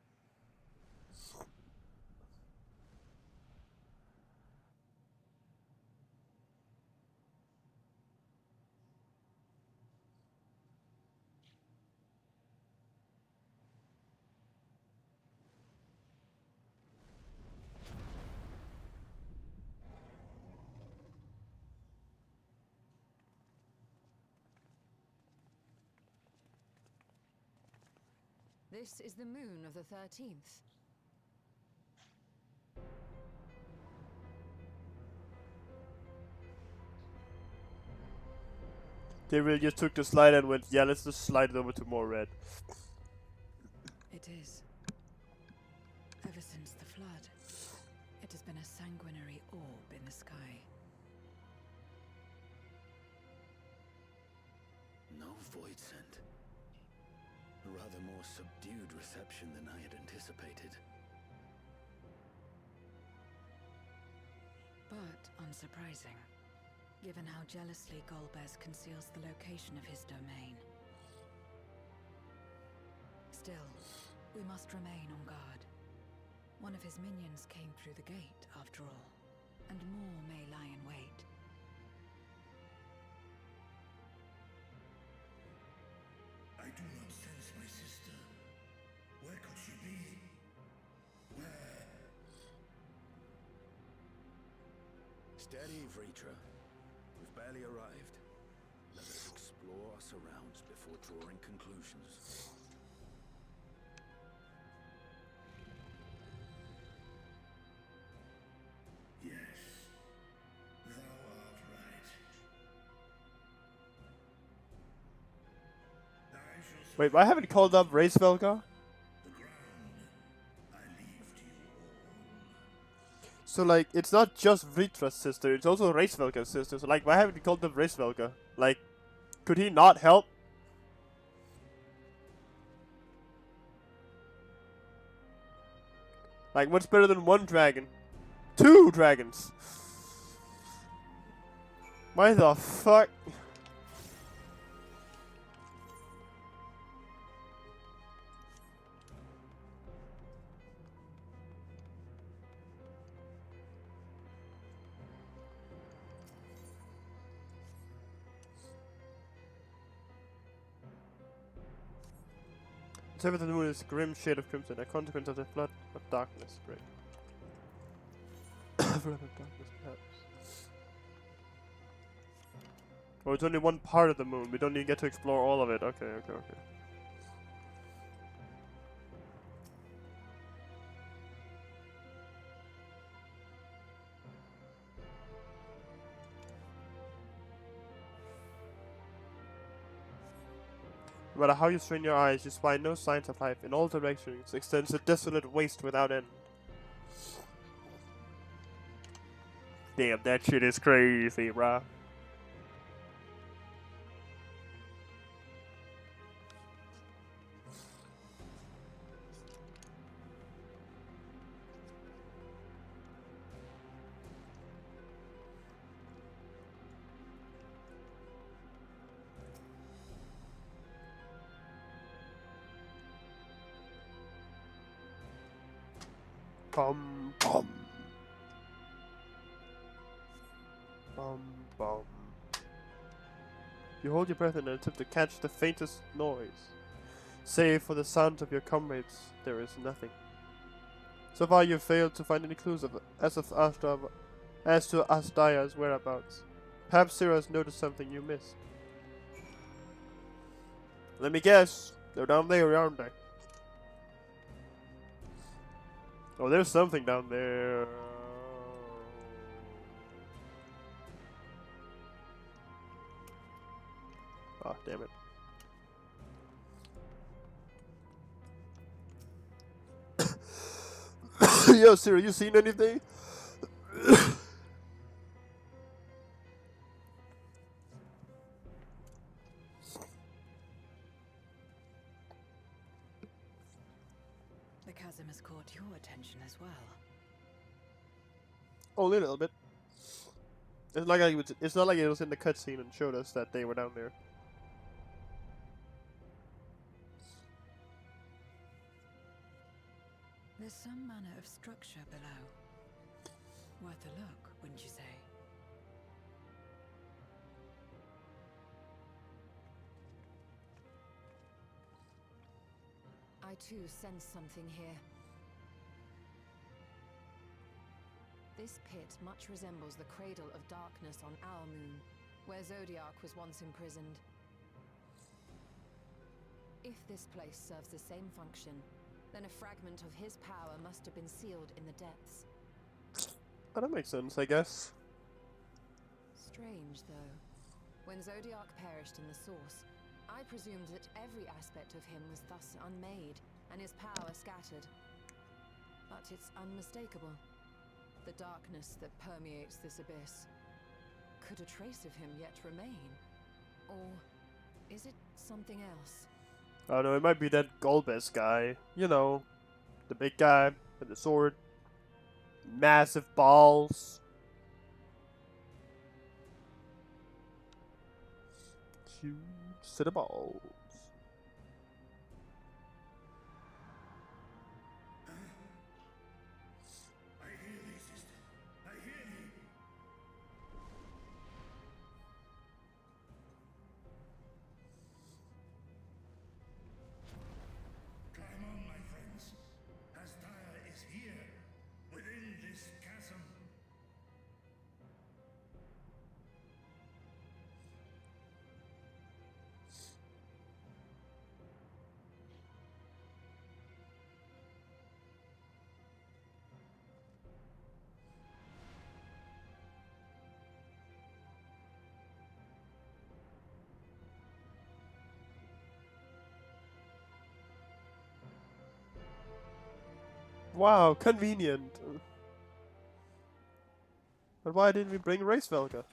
This is the moon of the 13th. They really just took the slide and went, yeah, let's just slide it over to more red. It is. Ever since the flood, it has been a sanguinary orb in the sky. No Voidsent. A rather more subdued reception than I had anticipated. But unsurprising, given how jealously Golbez conceals the location of his domain. Still, we must remain on guard. One of his minions came through the gate, after all, and more may lie in wait. I do not sense my sister. Where could she be? Where? Steady, Vritra. We've barely arrived. Let us explore our surrounds before before drawing conclusions. Yes, thou art right. I shall Wait, I haven't called up Race Velga? the ground. I leave to you all. So, like, it's not just Vritra's sister, it's also Race Velga's sister. So, like, why haven't you called up Race Velga? Like, could he not help? Like, what's better than one dragon? 2 dragons! Why the fuck? The surface of the moon is a grim shade of crimson, a consequence of the flood of darkness. Great. Flood of darkness, perhaps. Oh, it's only one part of the moon. We don't even get to explore all of it. Okay, okay, okay. No matter how you strain your eyes, you spy no signs of life. In all directions extends a desolate waste without end. Damn, that shit is crazy, bruh. Bum bum. Bum bum. You hold your breath in an attempt to catch the faintest noise. Save for the sound of your comrades, there is nothing. So far you've failed to find any clues as to Asdaya's whereabouts. Perhaps Syrah's noticed something you missed. Let me guess. They're down there, aren't they? Oh, there's something down there. Oh, damn it. Yo, Syrah, you seen anything? The chasm has caught your attention as well. Only a little bit. It's not like it was in the cutscene and showed us that they were down there. There's some manner of structure below. Worth a look, wouldn't you say? I too sense something here. This pit much resembles the Cradle of Darkness on our moon, where Zodiark was once imprisoned. If this place serves the same function, then a fragment of his power must have been sealed in the depths. Oh, that makes sense, I guess. Strange, though. When Zodiark perished in the Source, I presumed that every aspect of him was thus unmade, and his power scattered. But it's unmistakable. The darkness that permeates this abyss. Could a trace of him yet remain? Or is it something else? Oh no, it might be that Golbez guy. You know, the big guy with the sword. Massive balls. Huge set of balls. I hear thee, sister. I hear thee. Climb on, my friends. Asdaya is here, within this chasm. Wow, convenient. But why didn't we bring Race Velga?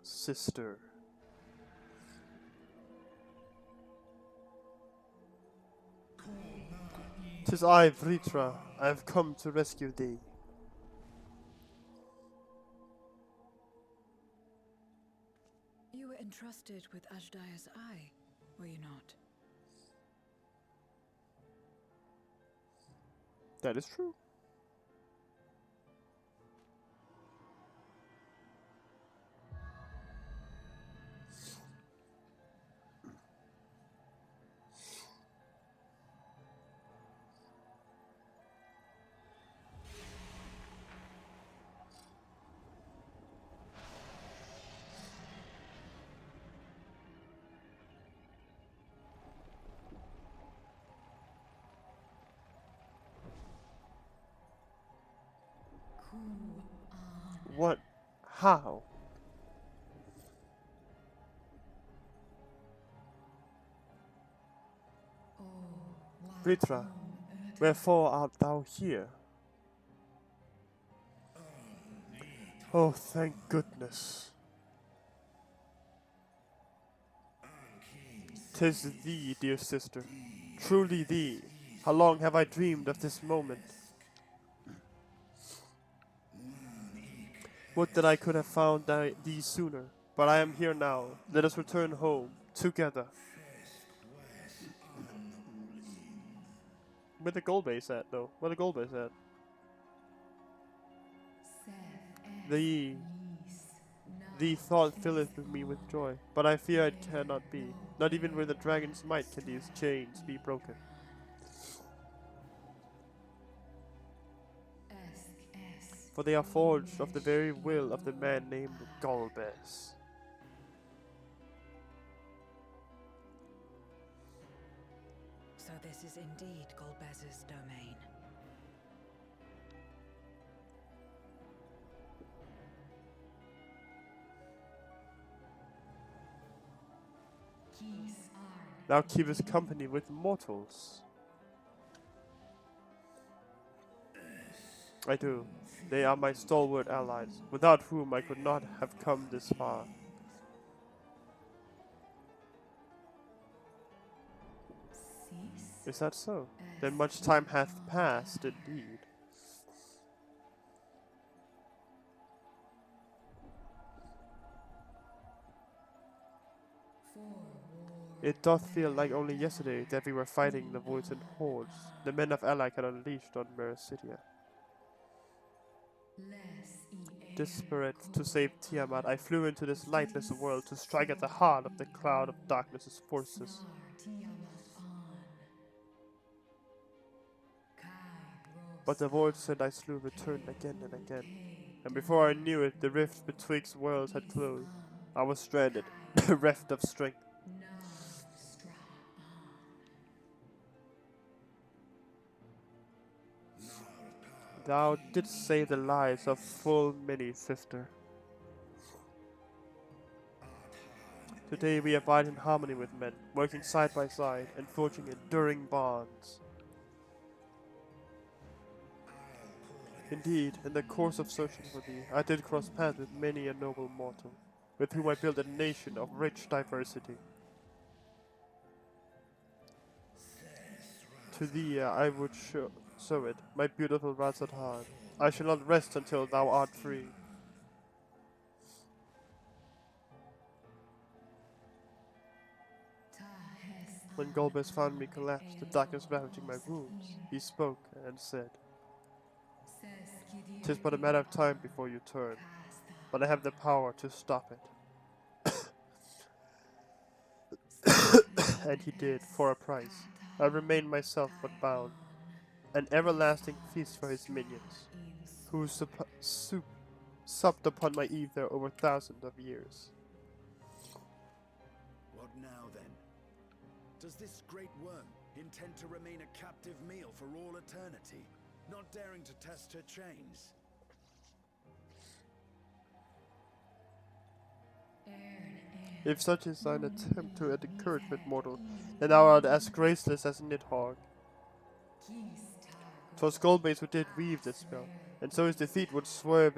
Sister. 'Tis I, Vritra. I have come to rescue thee. You were entrusted with Ajdaya's eye, were you not? That is true. What? How? Vritra, wherefore art thou here? Oh, thank goodness. 'Tis thee, dear sister. Truly thee. How long have I dreamed of this moment? Would that I could have found thee sooner, but I am here now. Let us return home, together. Where the gold base at, though? Where the gold base at? The thought filleth me with joy, but I fear it cannot be. Not even with a dragon's might can these chains be broken. For they are forged of the very will of the man named Golbez. So this is indeed Golbez's domain. Thou keepest company with mortals. I do. They are my stalwart allies, without whom I could not have come this far. Is that so? Then much time hath passed, indeed. It doth feel like only yesterday that we were fighting the Voids and hordes the men of Alak had unleashed on Mericidia. Desperate to save Tiamat, I flew into this lightless world to strike at the heart of the cloud of darkness's forces. But the Voids that I slew returned again and again, and before I knew it, the rift betwixt worlds had closed. I was stranded, bereft of strength. Thou didst save the lives of full many, sister. Today we abide in harmony with men, working side by side and forging enduring bonds. Indeed, in the course of searching for thee, I did cross paths with many a noble mortal, with whom I built a nation of rich diversity. To thee I would show it, my beautiful Razadhan. I shall not rest until thou art free. When Golbez found me collapsed, the darkness ravaging my wounds, he spoke and said, "'Tis but a matter of time before you turn, but I have the power to stop it." And he did, for a price. I remained myself but bound, an everlasting feast for his minions, who supped upon my ether over thousands of years. What now then? Does this great worm Intent to remain a captive meal for all eternity, not daring to test her chains. If such is thine attempt to add encouragement, mortal, then thou art as graceless as Nidhogg. 'Twas Skullbase who did weave this spell, and so his defeat would serve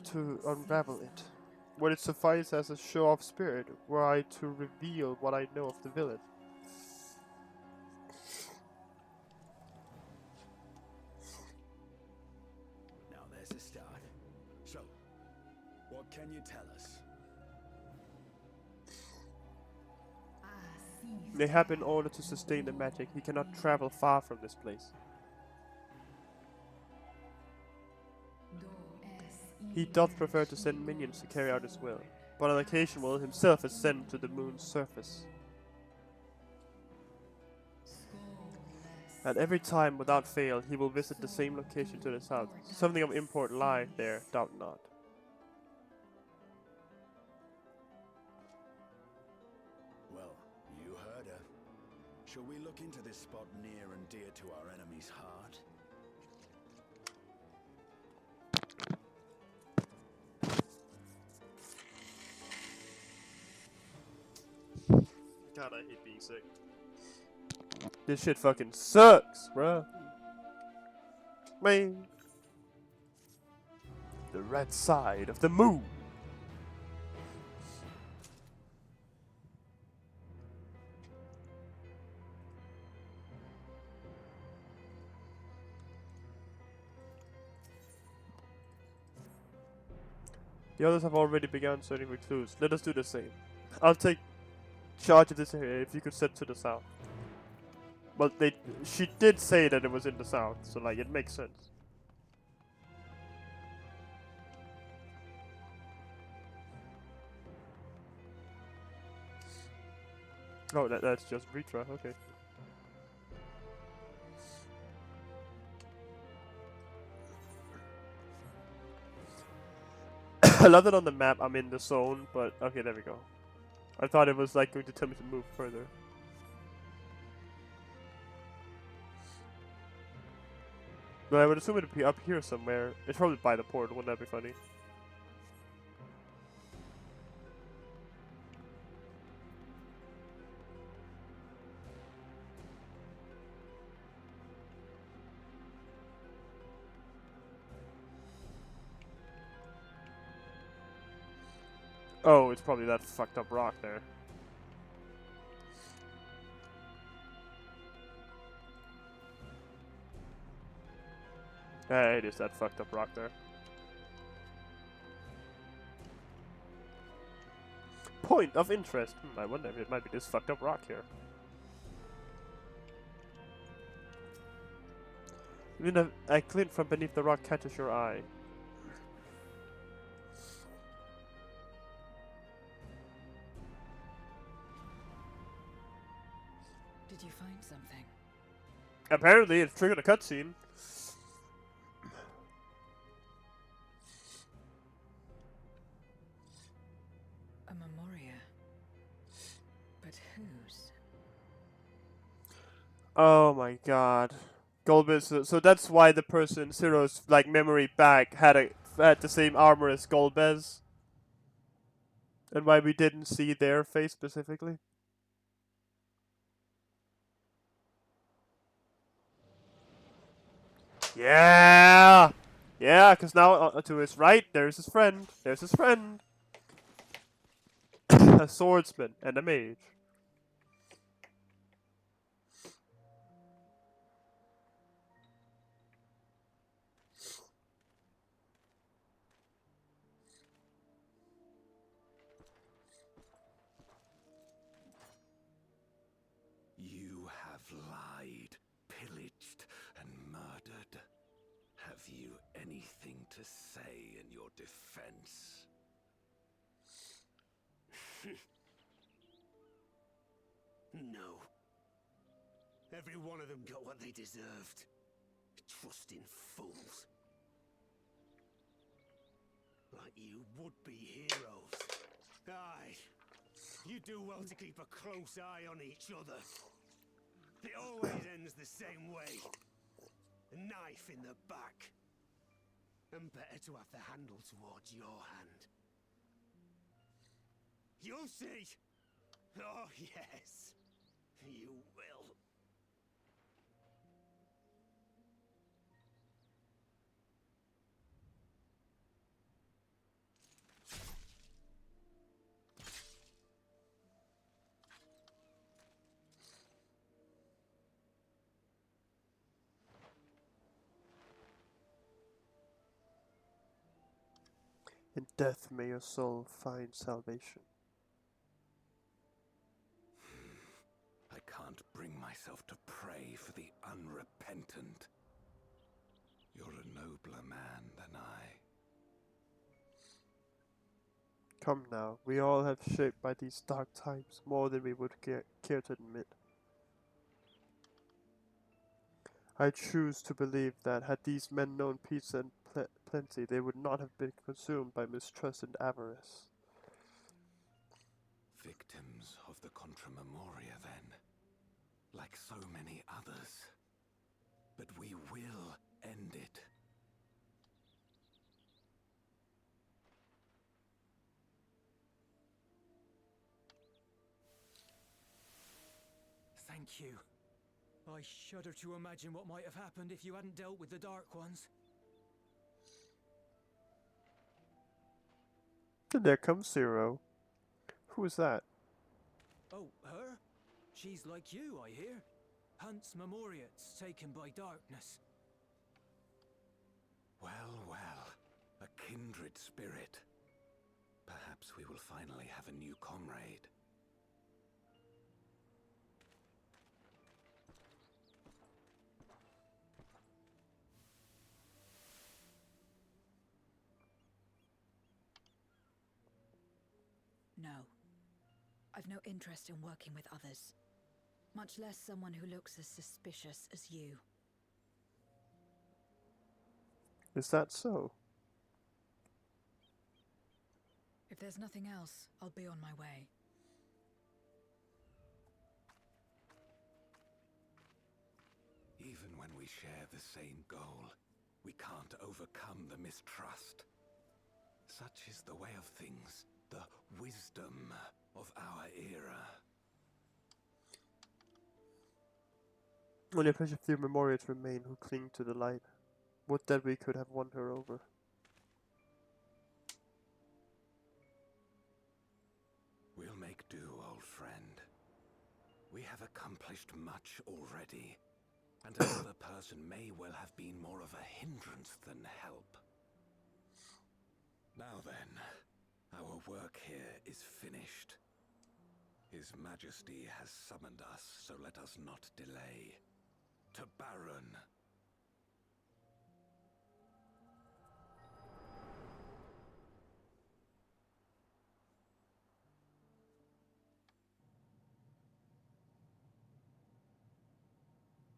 to unravel it. Would it suffice as a show of spirit, were I to reveal what I know of the villain? Now there's a start. So, what can you tell us? They have in order to sustain the magic, he cannot travel far from this place. He doth prefer to send minions to carry out his will, but on occasion will himself ascend to the moon's surface. And every time, without fail, he will visit the same location to the south. Something of import lies there, doubt not. Well, you heard her. Shall we look into this spot near and dear to our enemy's heart? God, I hate being sick. This shit fucking sucks, bruh. Man. The red side of the moon. The others have already begun searching for clues. Let us do the same. I'll take charge of this area if you could set to the south. Well, she did say that it was in the south, so like it makes sense. Oh, that's just Ritra, okay. I love that on the map I'm in the zone, but okay, there we go. I thought it was like going to tell me to move further. But I would assume it'd be up here somewhere. It's probably by the portal, wouldn't that be funny? Oh, it's probably that fucked up rock there. Yeah, it is that fucked up rock there. Point of interest. I wonder if it might be this fucked up rock here. Even a glint from beneath the rock catches your eye. Did you find something? Apparently, it triggered a cutscene. A memoria. But whose? Oh my god. Golbez, so that's why the person Zero's like memory back had the same armor as Golbez. And why we didn't see their face specifically. Yeah! Yeah, because now to his right, there's his friend. There's his friend. A swordsman and a mage. You have lied, pillaged, and murdered. Have you anything to say in your defense? No. Every one of them got what they deserved. Trusting fools. Like you would-be heroes. Aye. You do well to keep a close eye on each other. It always ends the same way. A knife in the back. And better to have the handle towards your hand. You'll see. Oh, yes. You will. In death may your soul find salvation. I can't bring myself to pray for the unrepentant. You're a nobler man than I. Come now, we all have shaped by these dark times more than we would care to admit. I choose to believe that had these men known peace and plenty, they would not have been consumed by mistrust and avarice. Victims of the Contra Memoria, then, like so many others. But we will end it. Thank you. I shudder to imagine what might have happened if you hadn't dealt with the Dark Ones. And there comes Zero. Who is that? Oh, her? She's like you, I hear. Hunts Memoriates taken by darkness. Well, well, a kindred spirit. Perhaps we will finally have a new comrade. No. I've no interest in working with others. Much less someone who looks as suspicious as you. Is that so? If there's nothing else, I'll be on my way. Even when we share the same goal, we can't overcome the mistrust. Such is the way of things, the wisdom of our era. Only a precious few Memoriates remain who cling to the light. Would that we could have won her over. We'll make do, old friend. We have accomplished much already, and another person may well have been more of a hindrance than help. Now then, our work here is finished. His Majesty has summoned us, so let us not delay. To Baron.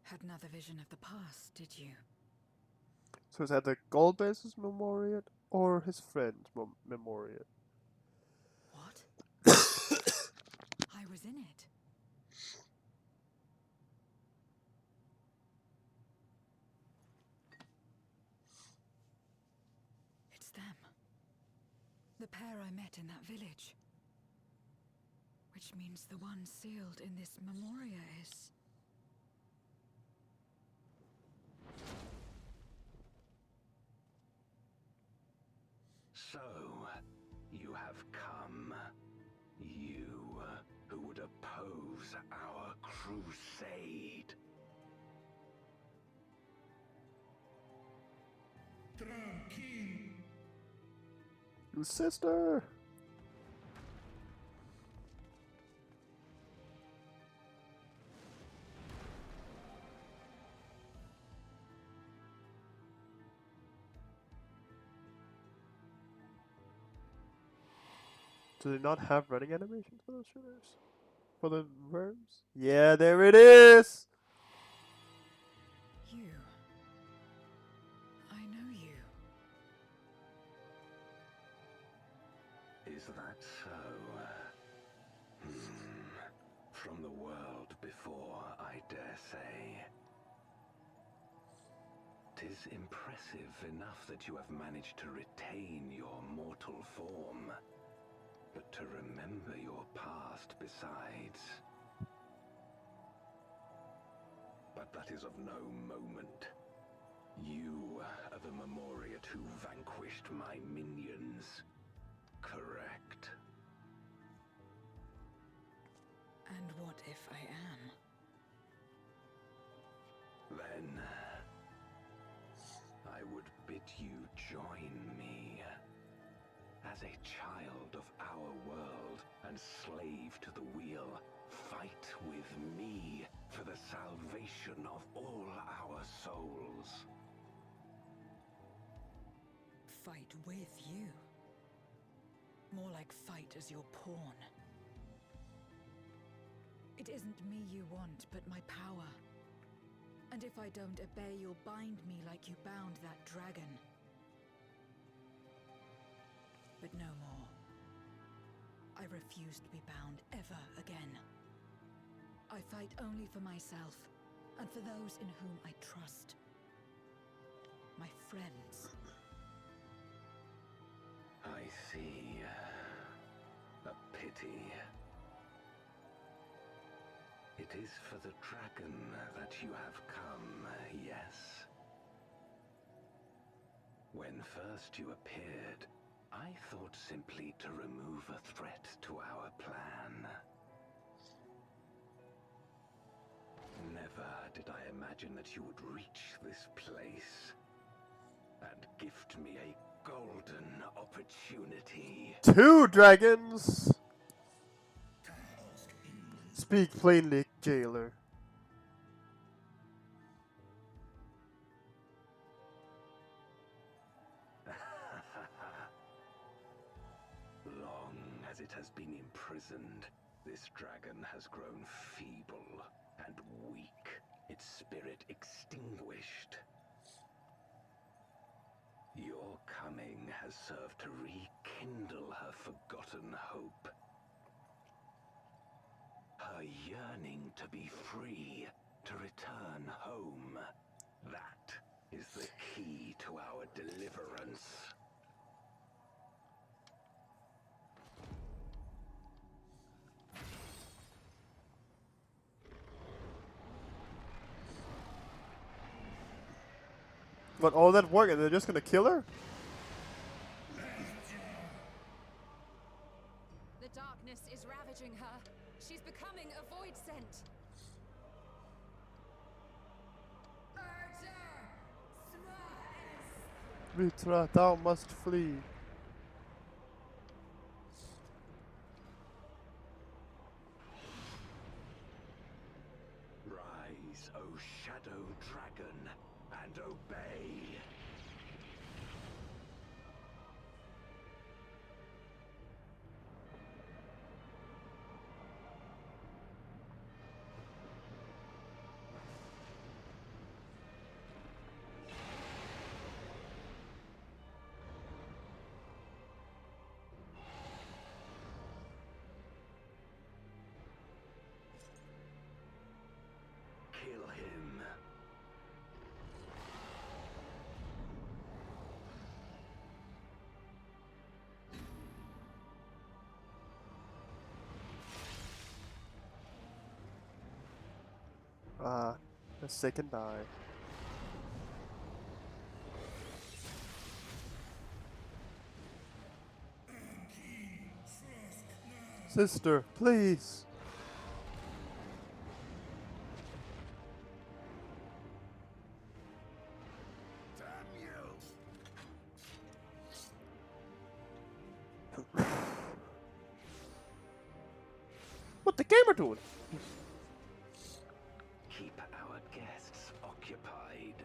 Had another vision of the past, did you? So is that the Golbez's Memoriate or his friend's Memoriate? What? I was in it. It's them. The pair I met in that village. Which means the one sealed in this Memoria is... So, you have come. You, who would oppose our crusade. Tranquil. Your sister! Do they not have running animations for those shooters? For the worms? Yeah, there it is! You. I know you. Is that so? From the world before I dared dare say. 'Tis impressive enough that you have managed to retain your mortal form, but to remember your past besides. But that is of no moment. You are the Memoriat who vanquished my minions, correct? And what if I am? Then I would bid you join me. As a child of our world and slave to the wheel, fight with me for the salvation of all our souls. Fight with you? More like fight as your pawn. It isn't me you want, but my power. And if I don't obey, you'll bind me like you bound that dragon. But no more. I refuse to be bound ever again. I fight only for myself, and for those in whom I trust. My friends. I see. A pity. It is for the dragon that you have come, yes? When first you appeared, I thought simply to remove a threat to our plan. Never did I imagine that you would reach this place and gift me a golden opportunity. 2 dragons! Speak plainly, jailer. Long as it has been imprisoned, this dragon has grown feeble and weak, its spirit extinguished. Your coming has served to rekindle her forgotten hope. Her yearning to be free, to return home. That is the key to our deliverance. What, all that work and they're just gonna kill her? The darkness is ravaging her. She's becoming a void scent. Mitra, thou must flee. Rise, O Shadow Dragon, and obey. Kill him. Ah, let's say goodbye. Sister, please. What the gamer doing? Keep our guests occupied.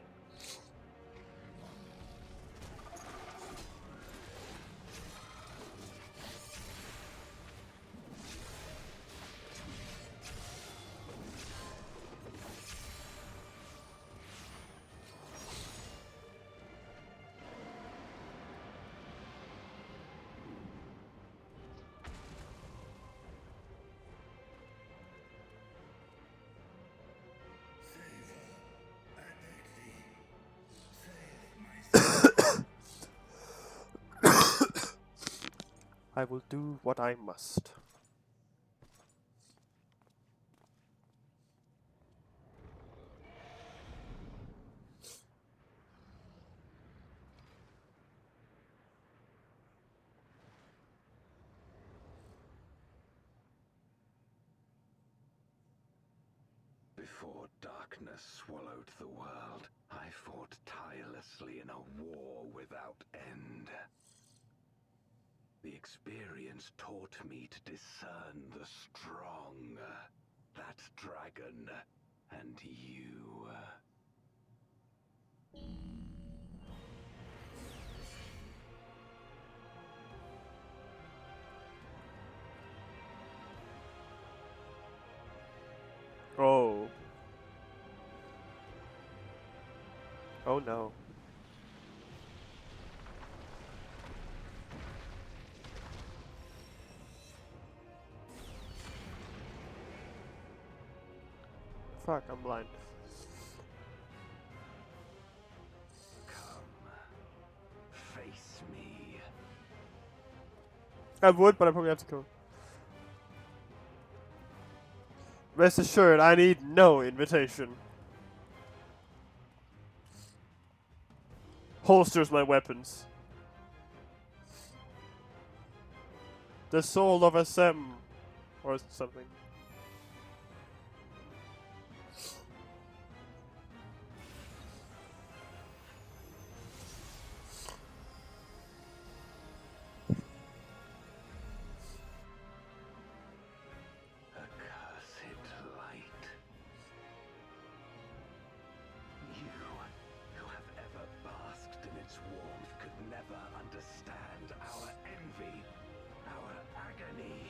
I will do what I must. Before darkness swallowed the world, I fought tirelessly in a war without end. The experience taught me to discern the strong, that dragon, and you. Oh. Oh no. Fuck, I'm blind. Come, face me. I would, but I probably have to go. Rest assured, I need no invitation. Holsters my weapons. The soul of a Sem. Or something. Accursed light. You, who have ever basked in its warmth, could never understand our envy, our agony.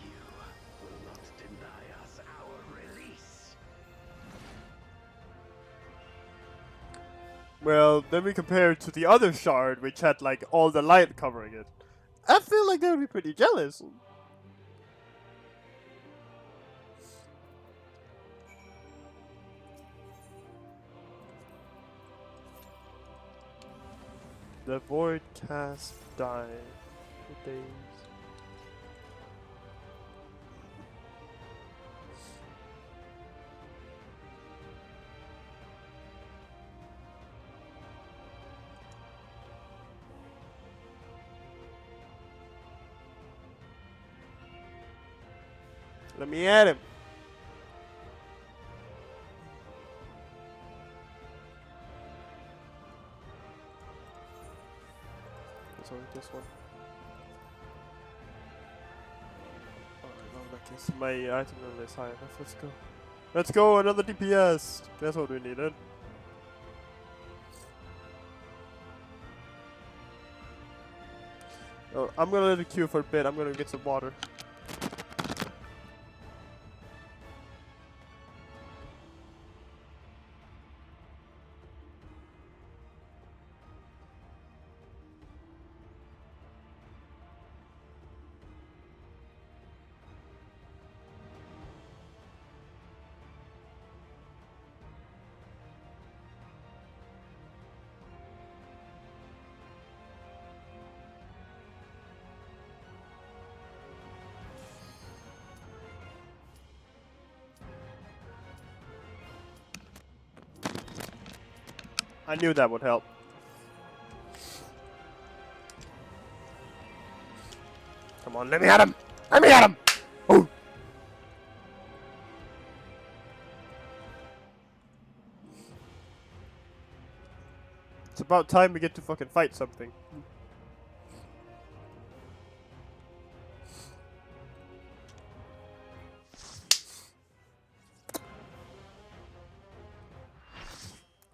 You will not deny us our release. Well, then we compare it to the other shard, which had like all the light covering it. I feel like they would be pretty jealous. The void cast die. The days. Let me at him. Sorry, this one. Alright, well, in that case, my item level is high enough. Let's go. Let's go, another DPS. That's what we needed. Oh, I'm gonna let it queue for a bit. I'm gonna get some water. I knew that would help. Come on, let me at him! Let me at him! Ooh. It's about time we get to fucking fight something.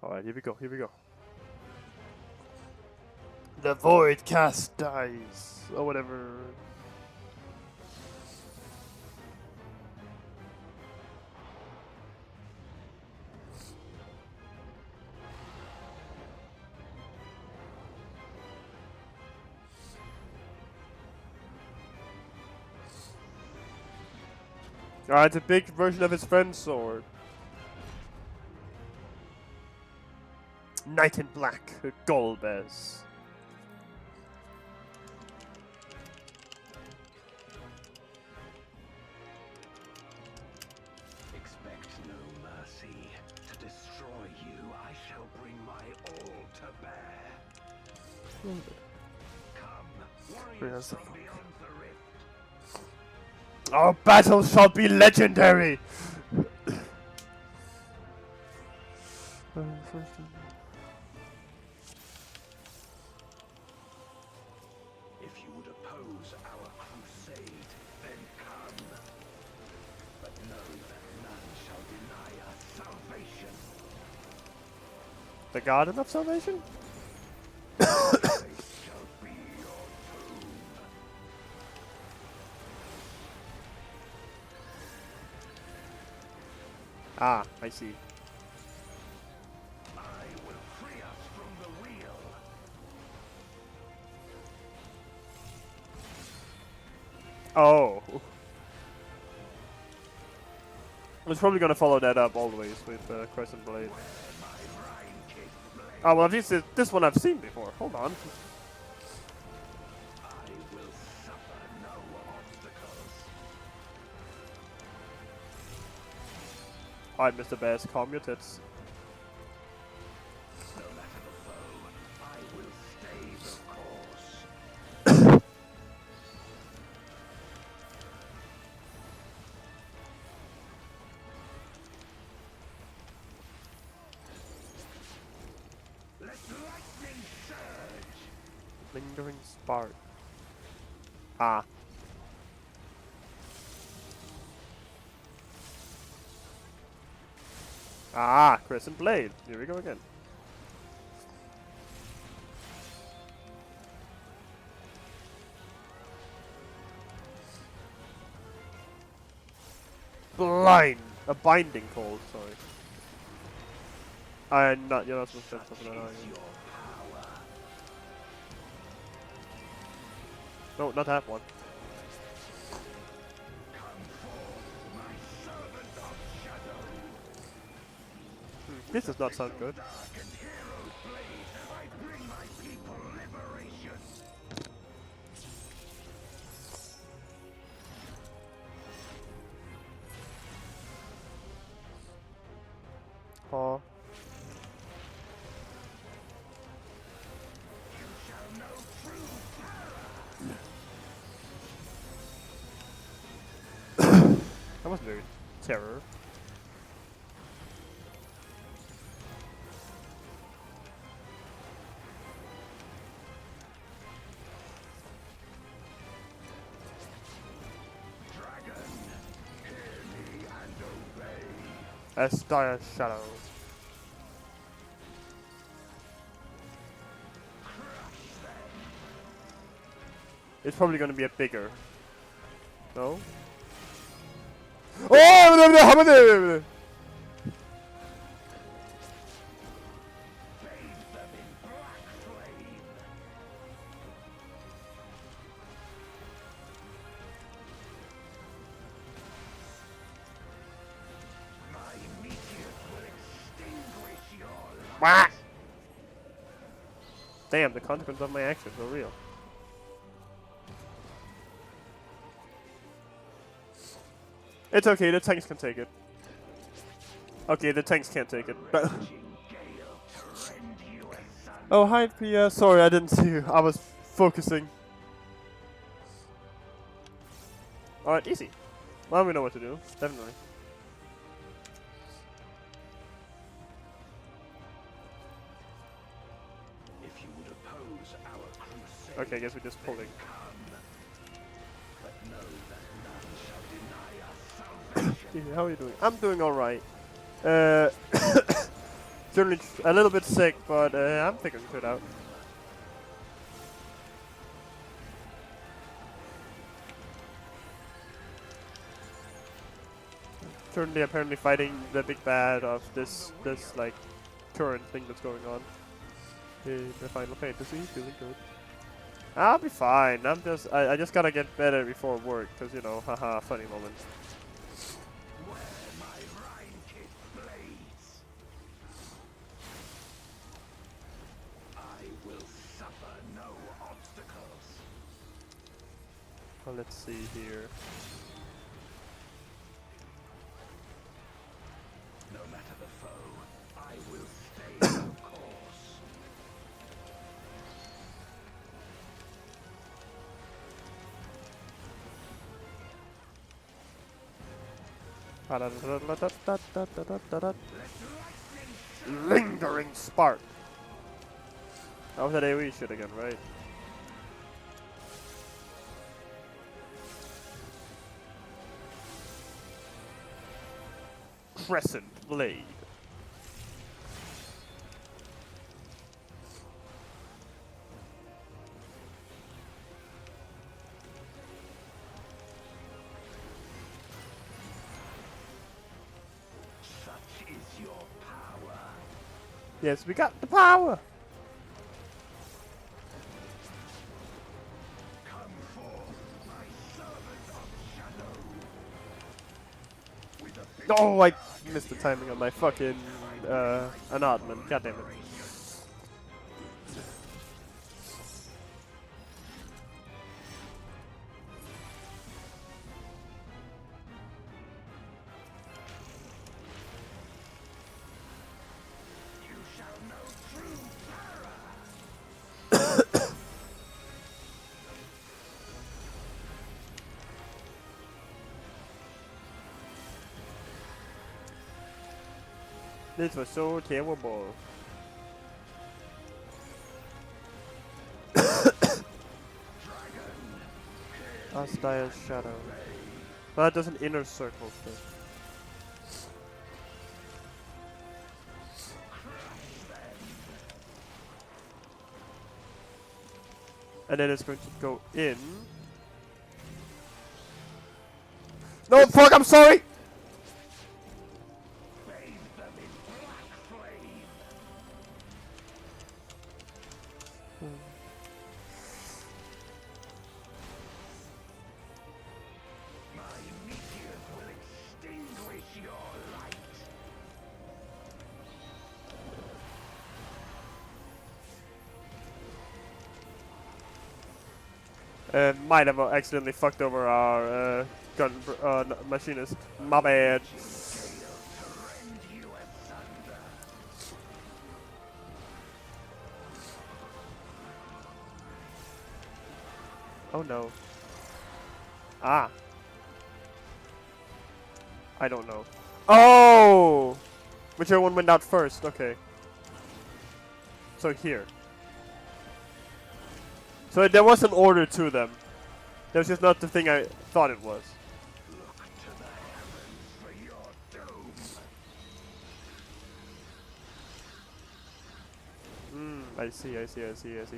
Alright, here we go, here we go. The void cast dies, or whatever. Alright, it's a big version of his friend's sword. Knight in Black, Golbez. my all to bear. Come, warriors Yes. from beyond the rift. Our battle shall be legendary! If you would oppose our crusade, then come. But know that none shall deny us salvation. The Garden of Salvation? This shall be your tomb. Ah, I see. I will free us from the wheel. Oh. I was probably gonna follow that up always with Crescent Blade. Oh, well, this one I've seen before. Hold on. I will suffer no obstacles. Alright, Mr. Bass, calm your tits. No matter the foe, I will stay the course. Let lightning surge. Lingering spark. Ah. Ah, Crescent Blade. Here we go again. Blind. A binding cold, sorry. I'm not, you're not supposed to say something like that. No, not that one. This does not sound good. Oh. That wasn't very terror. As dire shadow. It's probably gonna be a bigger. No? Oh! Wah! Damn, the consequences of my actions are real. It's okay, the tanks can take it. Okay, the tanks can't take it. But oh, hi, Pia. Sorry, I didn't see you. I was focusing. Alright, easy. Well, we know what to do. Definitely. If you would oppose our crusade, Okay, I guess we're just pulling. but know that none shall deny us salvation. How are you doing? I'm doing alright. Certainly a little bit sick, but I'm figuring it out. Currently, apparently fighting the big bad of this like current thing that's going on in the Final Fantasy. Feeling good. I'll be fine. I just gotta get better before work, cause you know, haha, funny moment. Well, let's see here. No matter the foe, I will stay the course. Lingering spark. That was that AoE shit again, right? Crescent blade. Such is your power. Yes, we got the power. Come forth, my servant of shadow. With a big Oh, I missed the timing on my fucking announcement. God damn it. you shall know true terror. This was so terrible. Astire's shadow. Well, that does an inner circle thing. And then it's going to go in. No, fuck, I'm sorry! Bathe them in black flame. My meteors will extinguish your light. Might have accidentally fucked over our machinist. My bad. To rend you asunder. Oh no. Ah. I don't know. Oh! Whichever one went out first, okay. So here. So there was an order to them. That was just not the thing I thought it was. Look to the heavens for your doom. I see.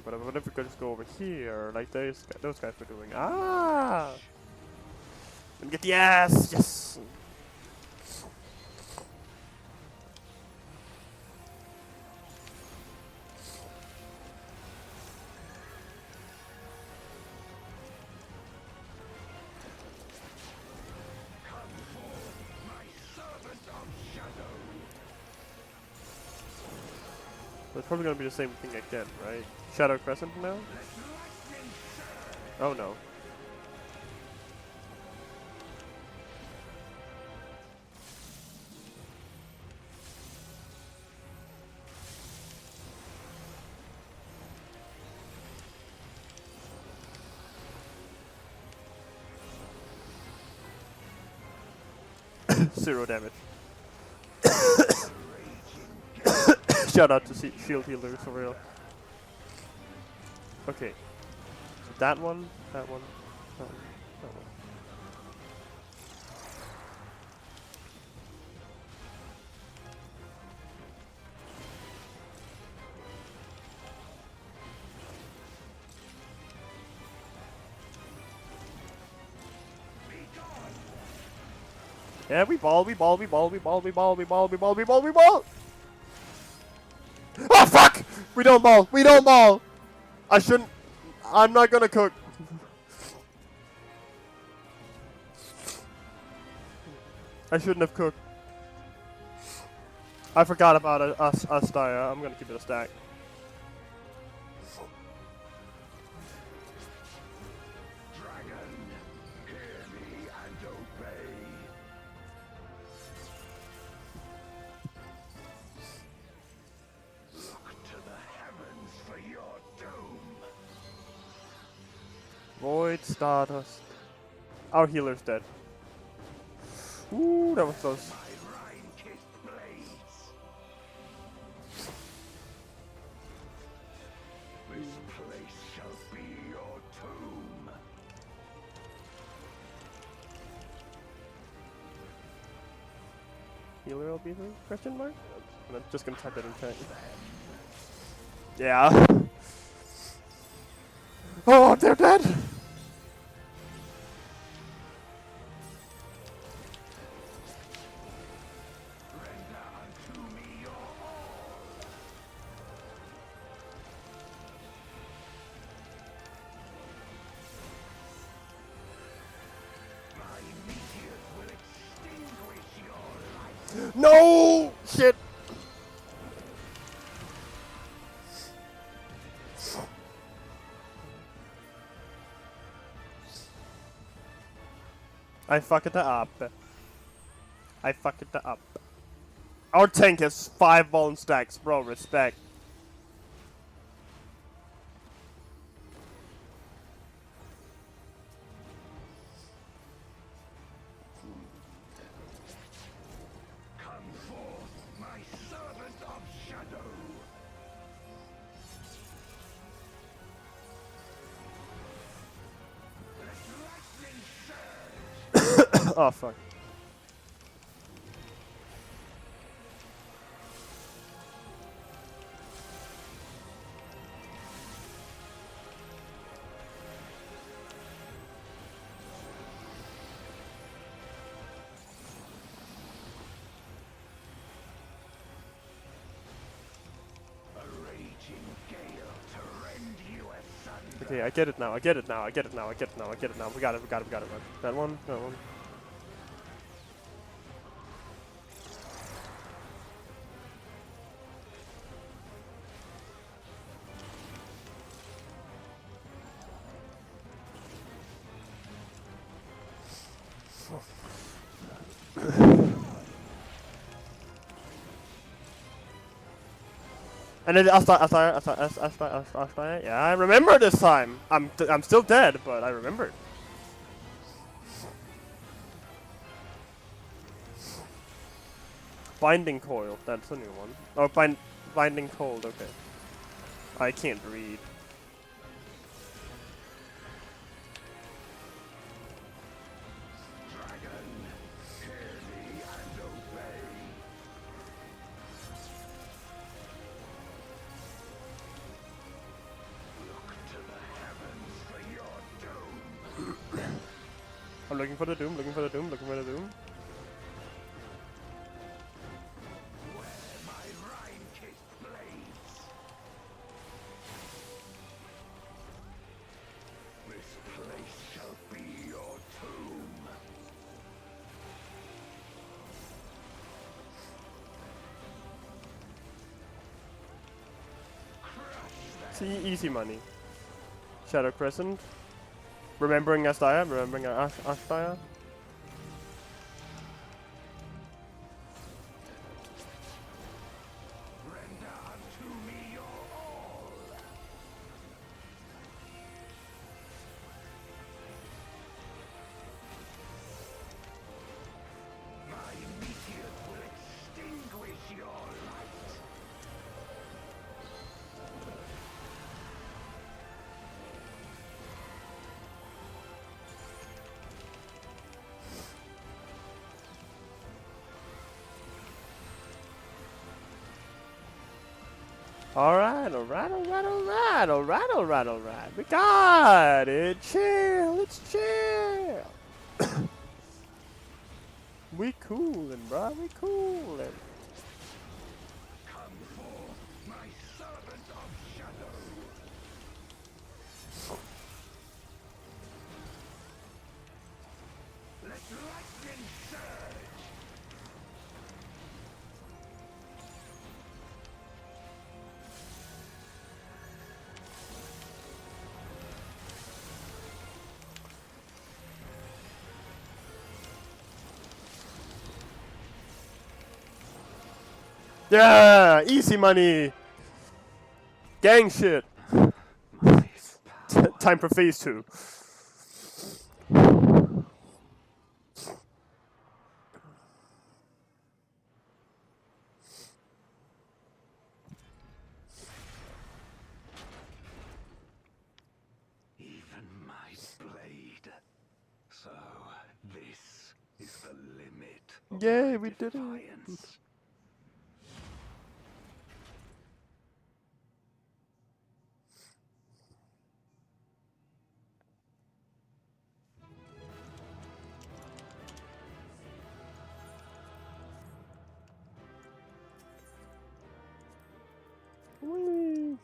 But what if we could just go over here, like those guys were doing? Ah! And get the ass! Yes! Come forth, my servant of shadow. So it's probably gonna be the same thing again, right? Shadow Crescent now? Oh no. Zero damage. Shout out to shield healers for real. Okay. So that one, that one, that one, that one. Yeah, we ball. Oh fuck! We don't ball. I shouldn't. I'm not gonna cook. I shouldn't have cooked. I forgot about us Astaya. I'm gonna keep it a stack. Dragon, hear me and obey. Look to the heavens for your doom. Void Stardust. Our healer's dead. Ooh, that was close. This place shall be your tomb. Healer will be the question mark? I'm just gonna type that in chat. Yeah. Oh, they're dead! No! Shit! I fucked it up. I fucked it up. Our tank has 5 bone stacks, bro. Respect. Come forth, my servant of shadow. Let lightning surge. Oh, fuck. Okay, I get it now, I get it now, I get it now, I get it now, I get it now. We got it, we got it, we got it. That one, that one. And then yeah, I remember this time. I'm still dead, but I remembered. Binding coil, that's a new one. Oh, binding cold. Okay. I can't read. I'm looking for the doom, looking for the doom, looking for the doom. Where my Rhine-kissed blades. This place shall be your tomb. See, easy money. Shadow Crescent. Remembering Astaya, remembering Astaya. Render unto me your all. My meteors will extinguish your light. Alright, alright, alright, alright, alright, alright, alright. We got it. Chill, it's chill. We coolin', bro. We coolin'. Come forth, my servant of shadow. Let lightning surge. Yeah, easy money. Gang shit. Time for phase 2. of Yay, my we did it. defiance. Whee!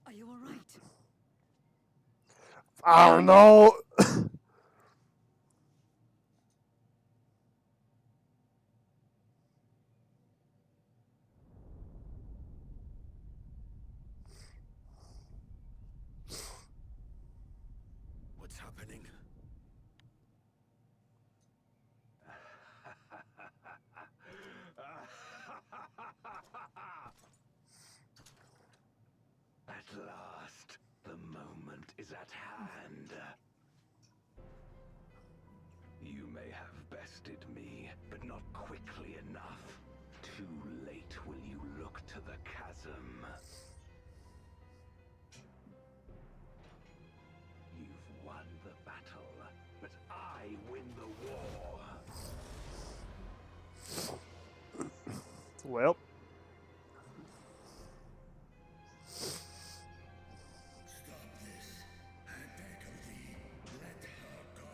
Are you all right? I don't know. What's happening? At last, the moment is at hand. You may have bested me, but not quickly enough. Too late will you look to the chasm. You've won the battle, but I win the war. Well. Stop this. I beg of thee, let her go.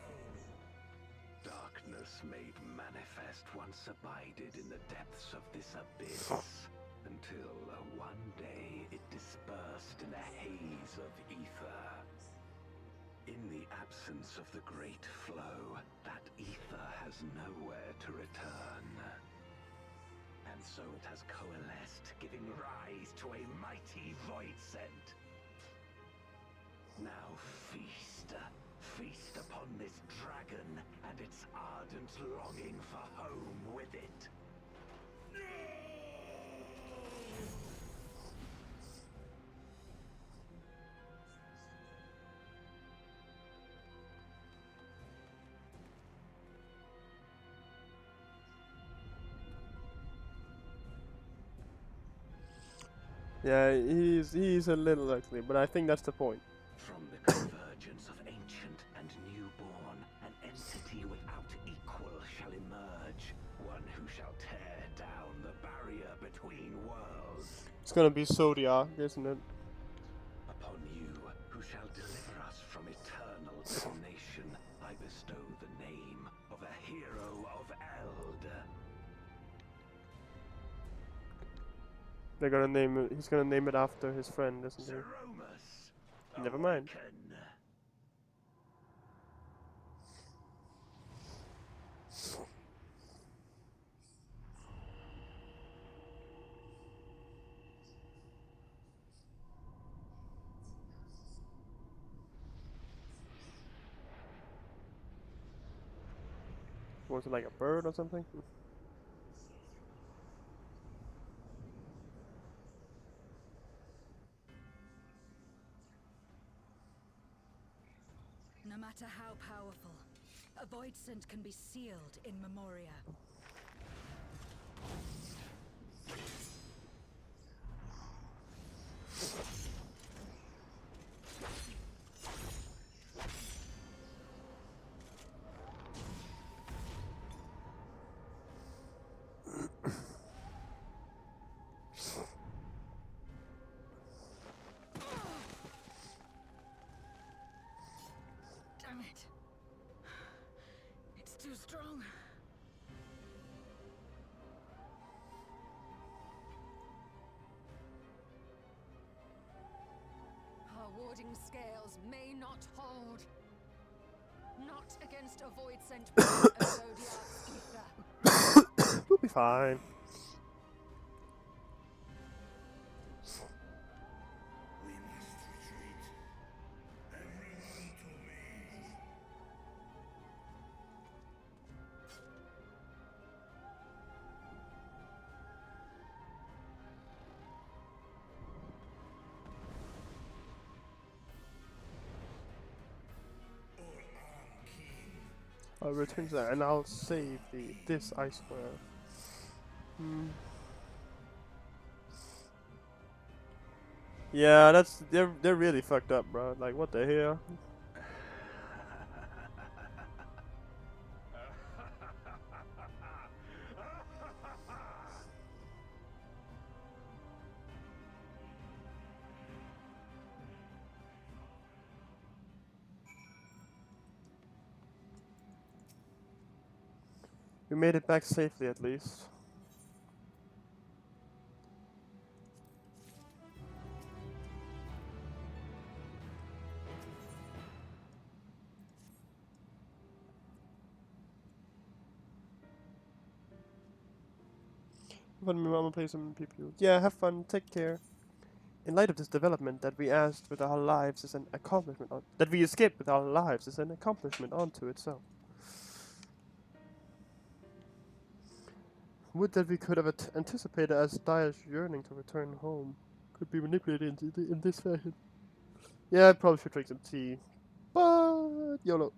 Darkness made manifest once abided in the depths of this abyss, until one day it dispersed in a haze of ether. In the absence of the great flow, that ether has nowhere to return. And so it has coalesced, giving rise to a mighty void scent. Now feast, feast upon this dragon and its ardent longing for home with it. Yeah, he's a little ugly, but I think that's the point. From the convergence of ancient and newborn, an entity without equal shall emerge, one who shall tear down the barrier between worlds. It's gonna be Zodiac, isn't it? Upon you, who shall deliver us from eternal damnation, I bestow the name of a hero of Eld. They're gonna name it. He's gonna name it after his friend, isn't he? Zeromus, Never mind. awaken. Was it like a bird or something? No matter how powerful, a void scent can be sealed in Memoria. Damn it. It's too strong. Our warding scales may not hold. Not against a void sent of Zodiac's ether. We'll be fine. We must retreat. Everyone to me. I'll return to that and I'll save this, I swear. Yeah, they're really fucked up, bro. Like, what the hell? We made it back safely, at least. When my mama plays some people. Yeah, have fun. Take care. In light of this development, that we asked with our lives is an accomplishment. That we escaped with our lives is an accomplishment unto itself. Would that we could have anticipated as Dire's yearning to return home could be manipulated in this fashion. Yeah, I probably should drink some tea. But YOLO.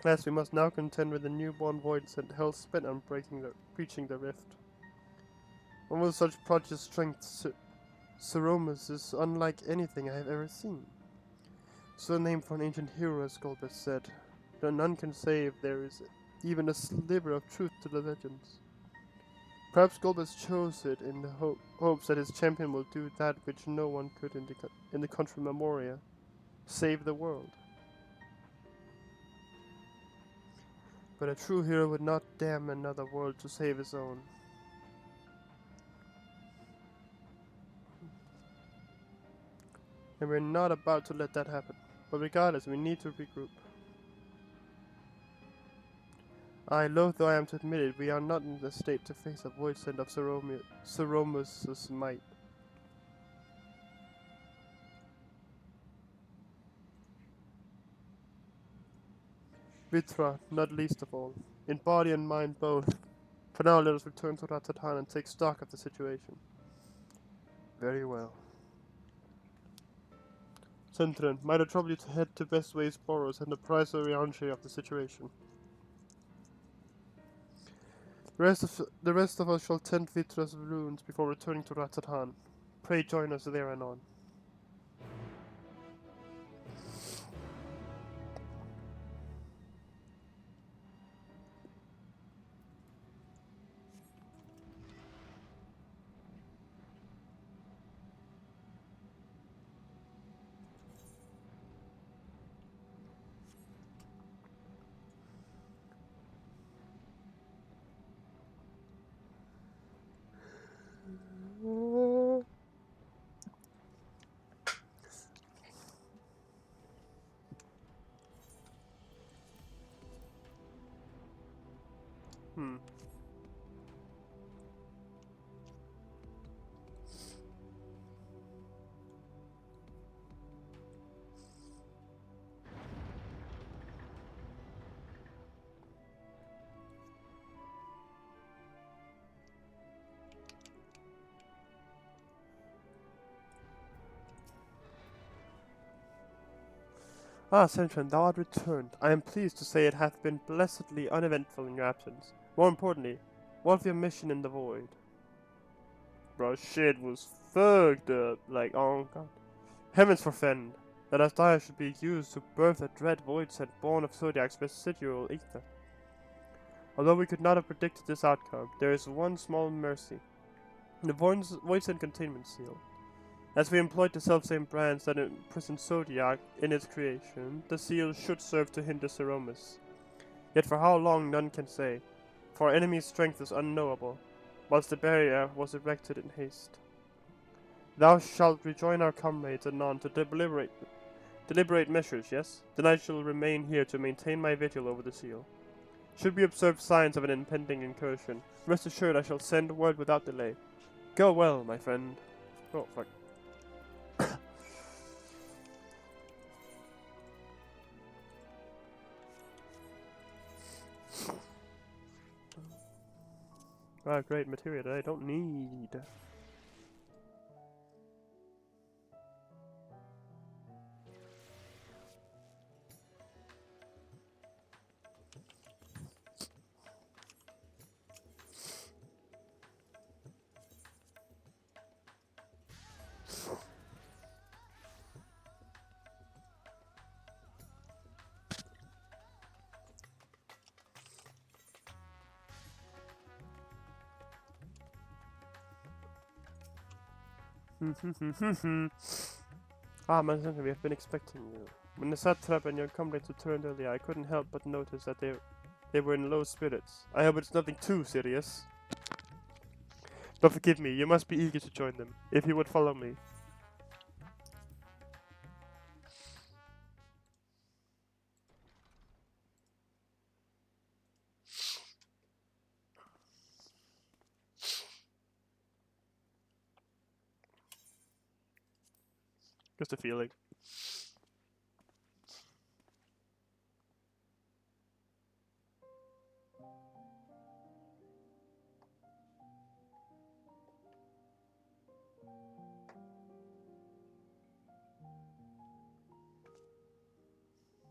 Alas, we must now contend with the newborn voids and hell spent on breaching the rift. One with such prodigious strength, Seromus is unlike anything I have ever seen. So named for an ancient hero, as Golbeth said, though none can say if there is even a sliver of truth to the legends. Perhaps Golbeth chose it in the hopes that his champion will do that which no one could in the country Memoria, save the world. But a true hero would not damn another world to save his own. And we're not about to let that happen. But regardless, we need to regroup. Loath though I am to admit it, we are not in the state to face a voidsend of Seromus' might. Vitra, not least of all. In body and mind both. For now, let us return to Ratatan and take stock of the situation. Very well. Centren, might I trouble you to head to Bestway's Boros and apprise Orianche of the situation. The rest of us shall tend Vitra's ruins before returning to Ratatan. Pray join us there anon. Ah, Centren, thou art returned. I am pleased to say it hath been blessedly uneventful in your absence. More importantly, what of your mission in the void? Bro, shit was fucked up. Like, oh god. Heavens forfend that as Dire should be used to birth a dread voidsend born of Zodiac's residual ether. Although we could not have predicted this outcome, there is one small mercy. The voidsend containment seal. As we employed the selfsame brands that imprisoned Zodiac in its creation, the seal should serve to hinder Seromus. Yet for how long none can say, for our enemy's strength is unknowable, whilst the barrier was erected in haste. Thou shalt rejoin our comrades anon to deliberate measures, yes? Then I shall remain here to maintain my vigil over the seal. Should we observe signs of an impending incursion, rest assured I shall send word without delay. Go well, my friend. Oh, fuck. Ah, great material that I don't need. Ah, Mansentry, we have been expecting you. When the satrap and your comrades returned earlier, I couldn't help but notice that they were in low spirits. I hope it's nothing too serious. But forgive me, you must be eager to join them. If you would follow me. Just a feeling.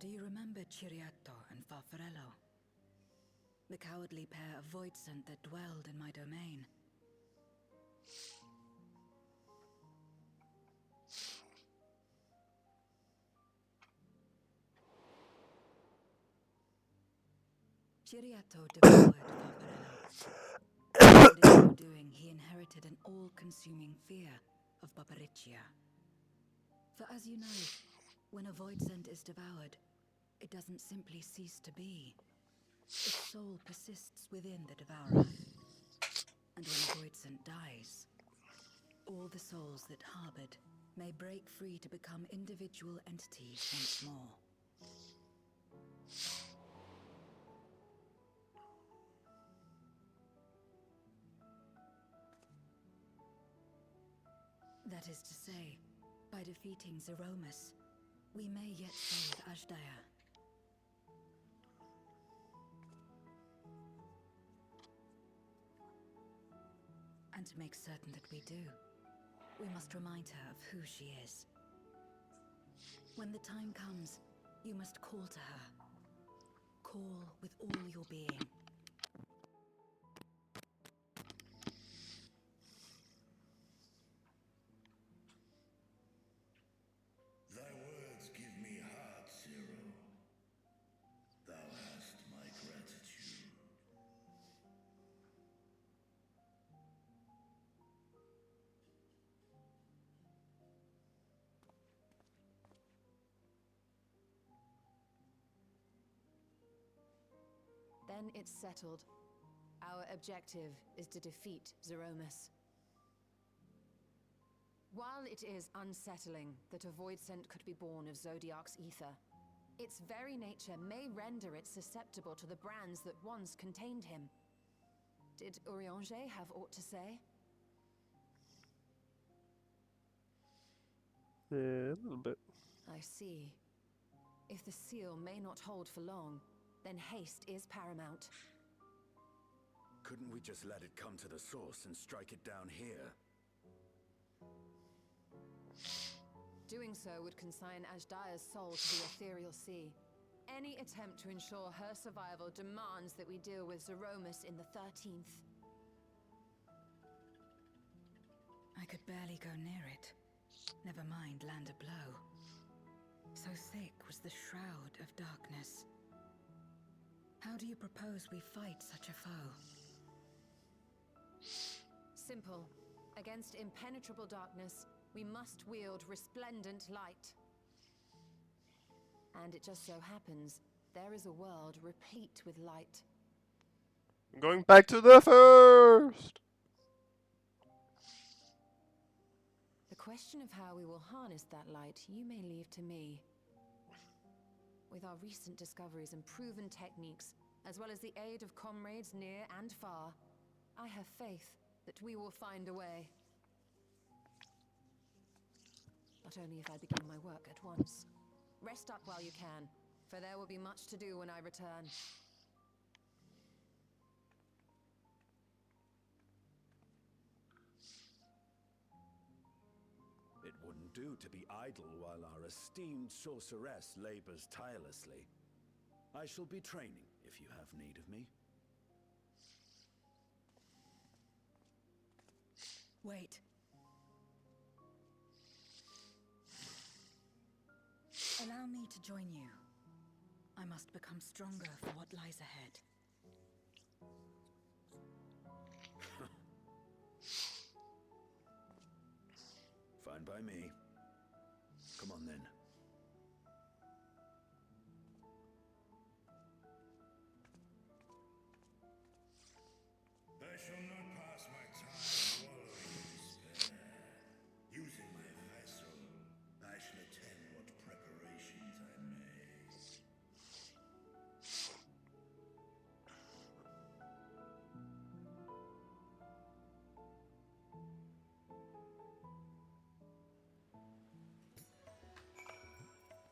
Do you remember Ciriato and Farfarello? The cowardly pair of Voidsent that dwelled in my domain. Ciriato devoured Farfarello. And in so doing, he inherited an all-consuming fear of Barbariccia. For as you know, when a Voidsent is devoured, it doesn't simply cease to be. Its soul persists within the devourer. And when a Voidsent dies, all the souls that harbored may break free to become individual entities once more. That is to say, by defeating Zeromus, we may yet save Azdaja. And to make certain that we do, we must remind her of who she is. When the time comes, you must call to her. Call with all your being. Thy words give me heart, Zero. Thou hast my gratitude. Then it's settled. Our objective is to defeat Zeromus. While it is unsettling that a Voidsent could be born of Zodiark's ether, its very nature may render it susceptible to the brands that once contained him. Did Urianger have aught to say? Yeah, a little bit. I see. If the seal may not hold for long, then haste is paramount. Couldn't we just let it come to the source and strike it down here? Doing so would consign Azdaja's soul to the ethereal sea. Any attempt to ensure her survival demands that we deal with Zeromus in the 13th. I could barely go near it. Never mind land a blow. So thick was the shroud of darkness. How do you propose we fight such a foe? Simple. Against impenetrable darkness, we must wield resplendent light. And it just so happens, there is a world replete with light. Going back to the first! The question of how we will harness that light, you may leave to me. With our recent discoveries and proven techniques, as well as the aid of comrades near and far, I have faith that we will find a way. But only if I begin my work at once. Rest up while you can, for there will be much to do when I return. It wouldn't do to be idle while our esteemed sorceress labors tirelessly. I shall be training if you have need of me. Wait. Allow me to join you. I must become stronger for what lies ahead. by me. Come on then. I shall not pass my time wallowing in despair. Using my vessel, I shall attend what preparations I may.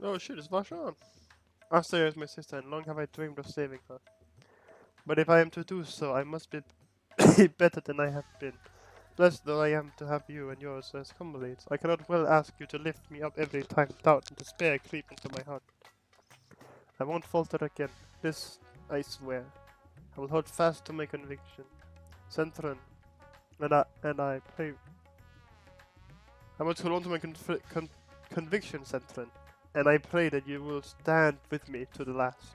Oh shit, it's Vashon. Asta is my sister, and long have I dreamed of saving her. But if I am to do so, I must be better than I have been. Blessed though I am to have you and yours as comrades, I cannot well ask you to lift me up every time doubt and despair creep into my heart. I won't falter again. This I swear. I will hold fast to my conviction. Centron, and I pray. I must hold on to my conviction, Centron, and I pray that you will stand with me to the last.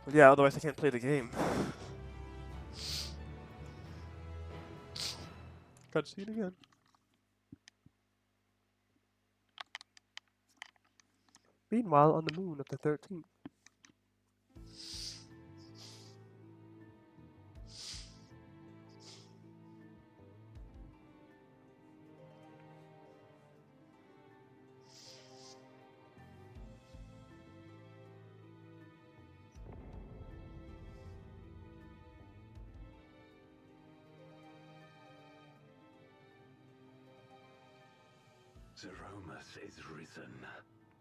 But yeah, otherwise I can't play the game. Cutscene again. Meanwhile, on the moon of the 13th. Zeromus is risen,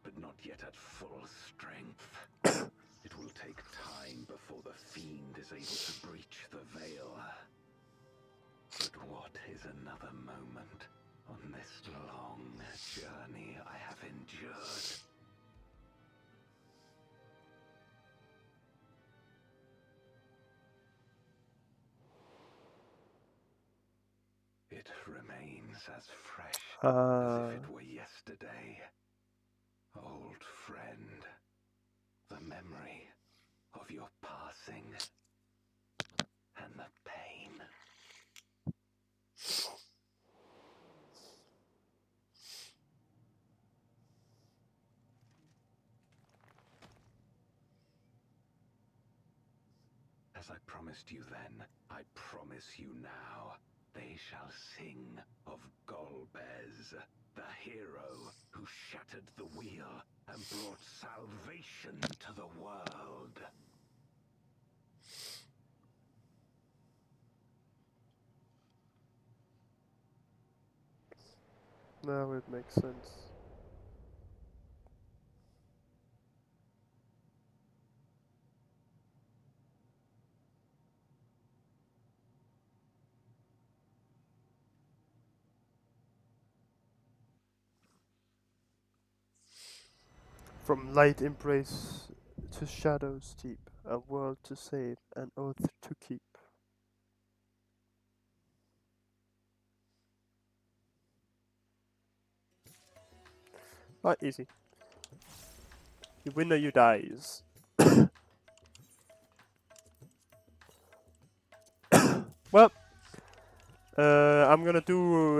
but not yet at full strength. It will take time before the fiend is able to breach the veil. But what is another moment on this long journey I have endured? It remains as fresh as if it were yesterday. Old friend, the memory of your passing and the pain. As I promised you then, I promise you now. They shall sing of Golbez, the hero who shattered the wheel and brought salvation to the world. Now it makes sense. From light embrace to shadow steep, a world to save, an oath to keep. Not easy. You win or you dies. Well, I'm gonna do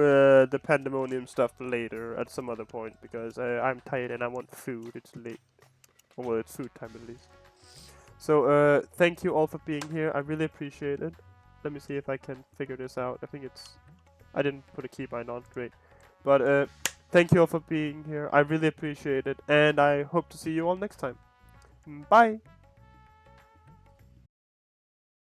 the pandemonium stuff later at some other point because I'm tired and I want food. It's late. Well, it's food time at least. So, thank you all for being here. I really appreciate it. Let me see if I can figure this out. I think it's... I didn't put a keybind on. Great. But, thank you all for being here. I really appreciate it. And I hope to see you all next time. Bye!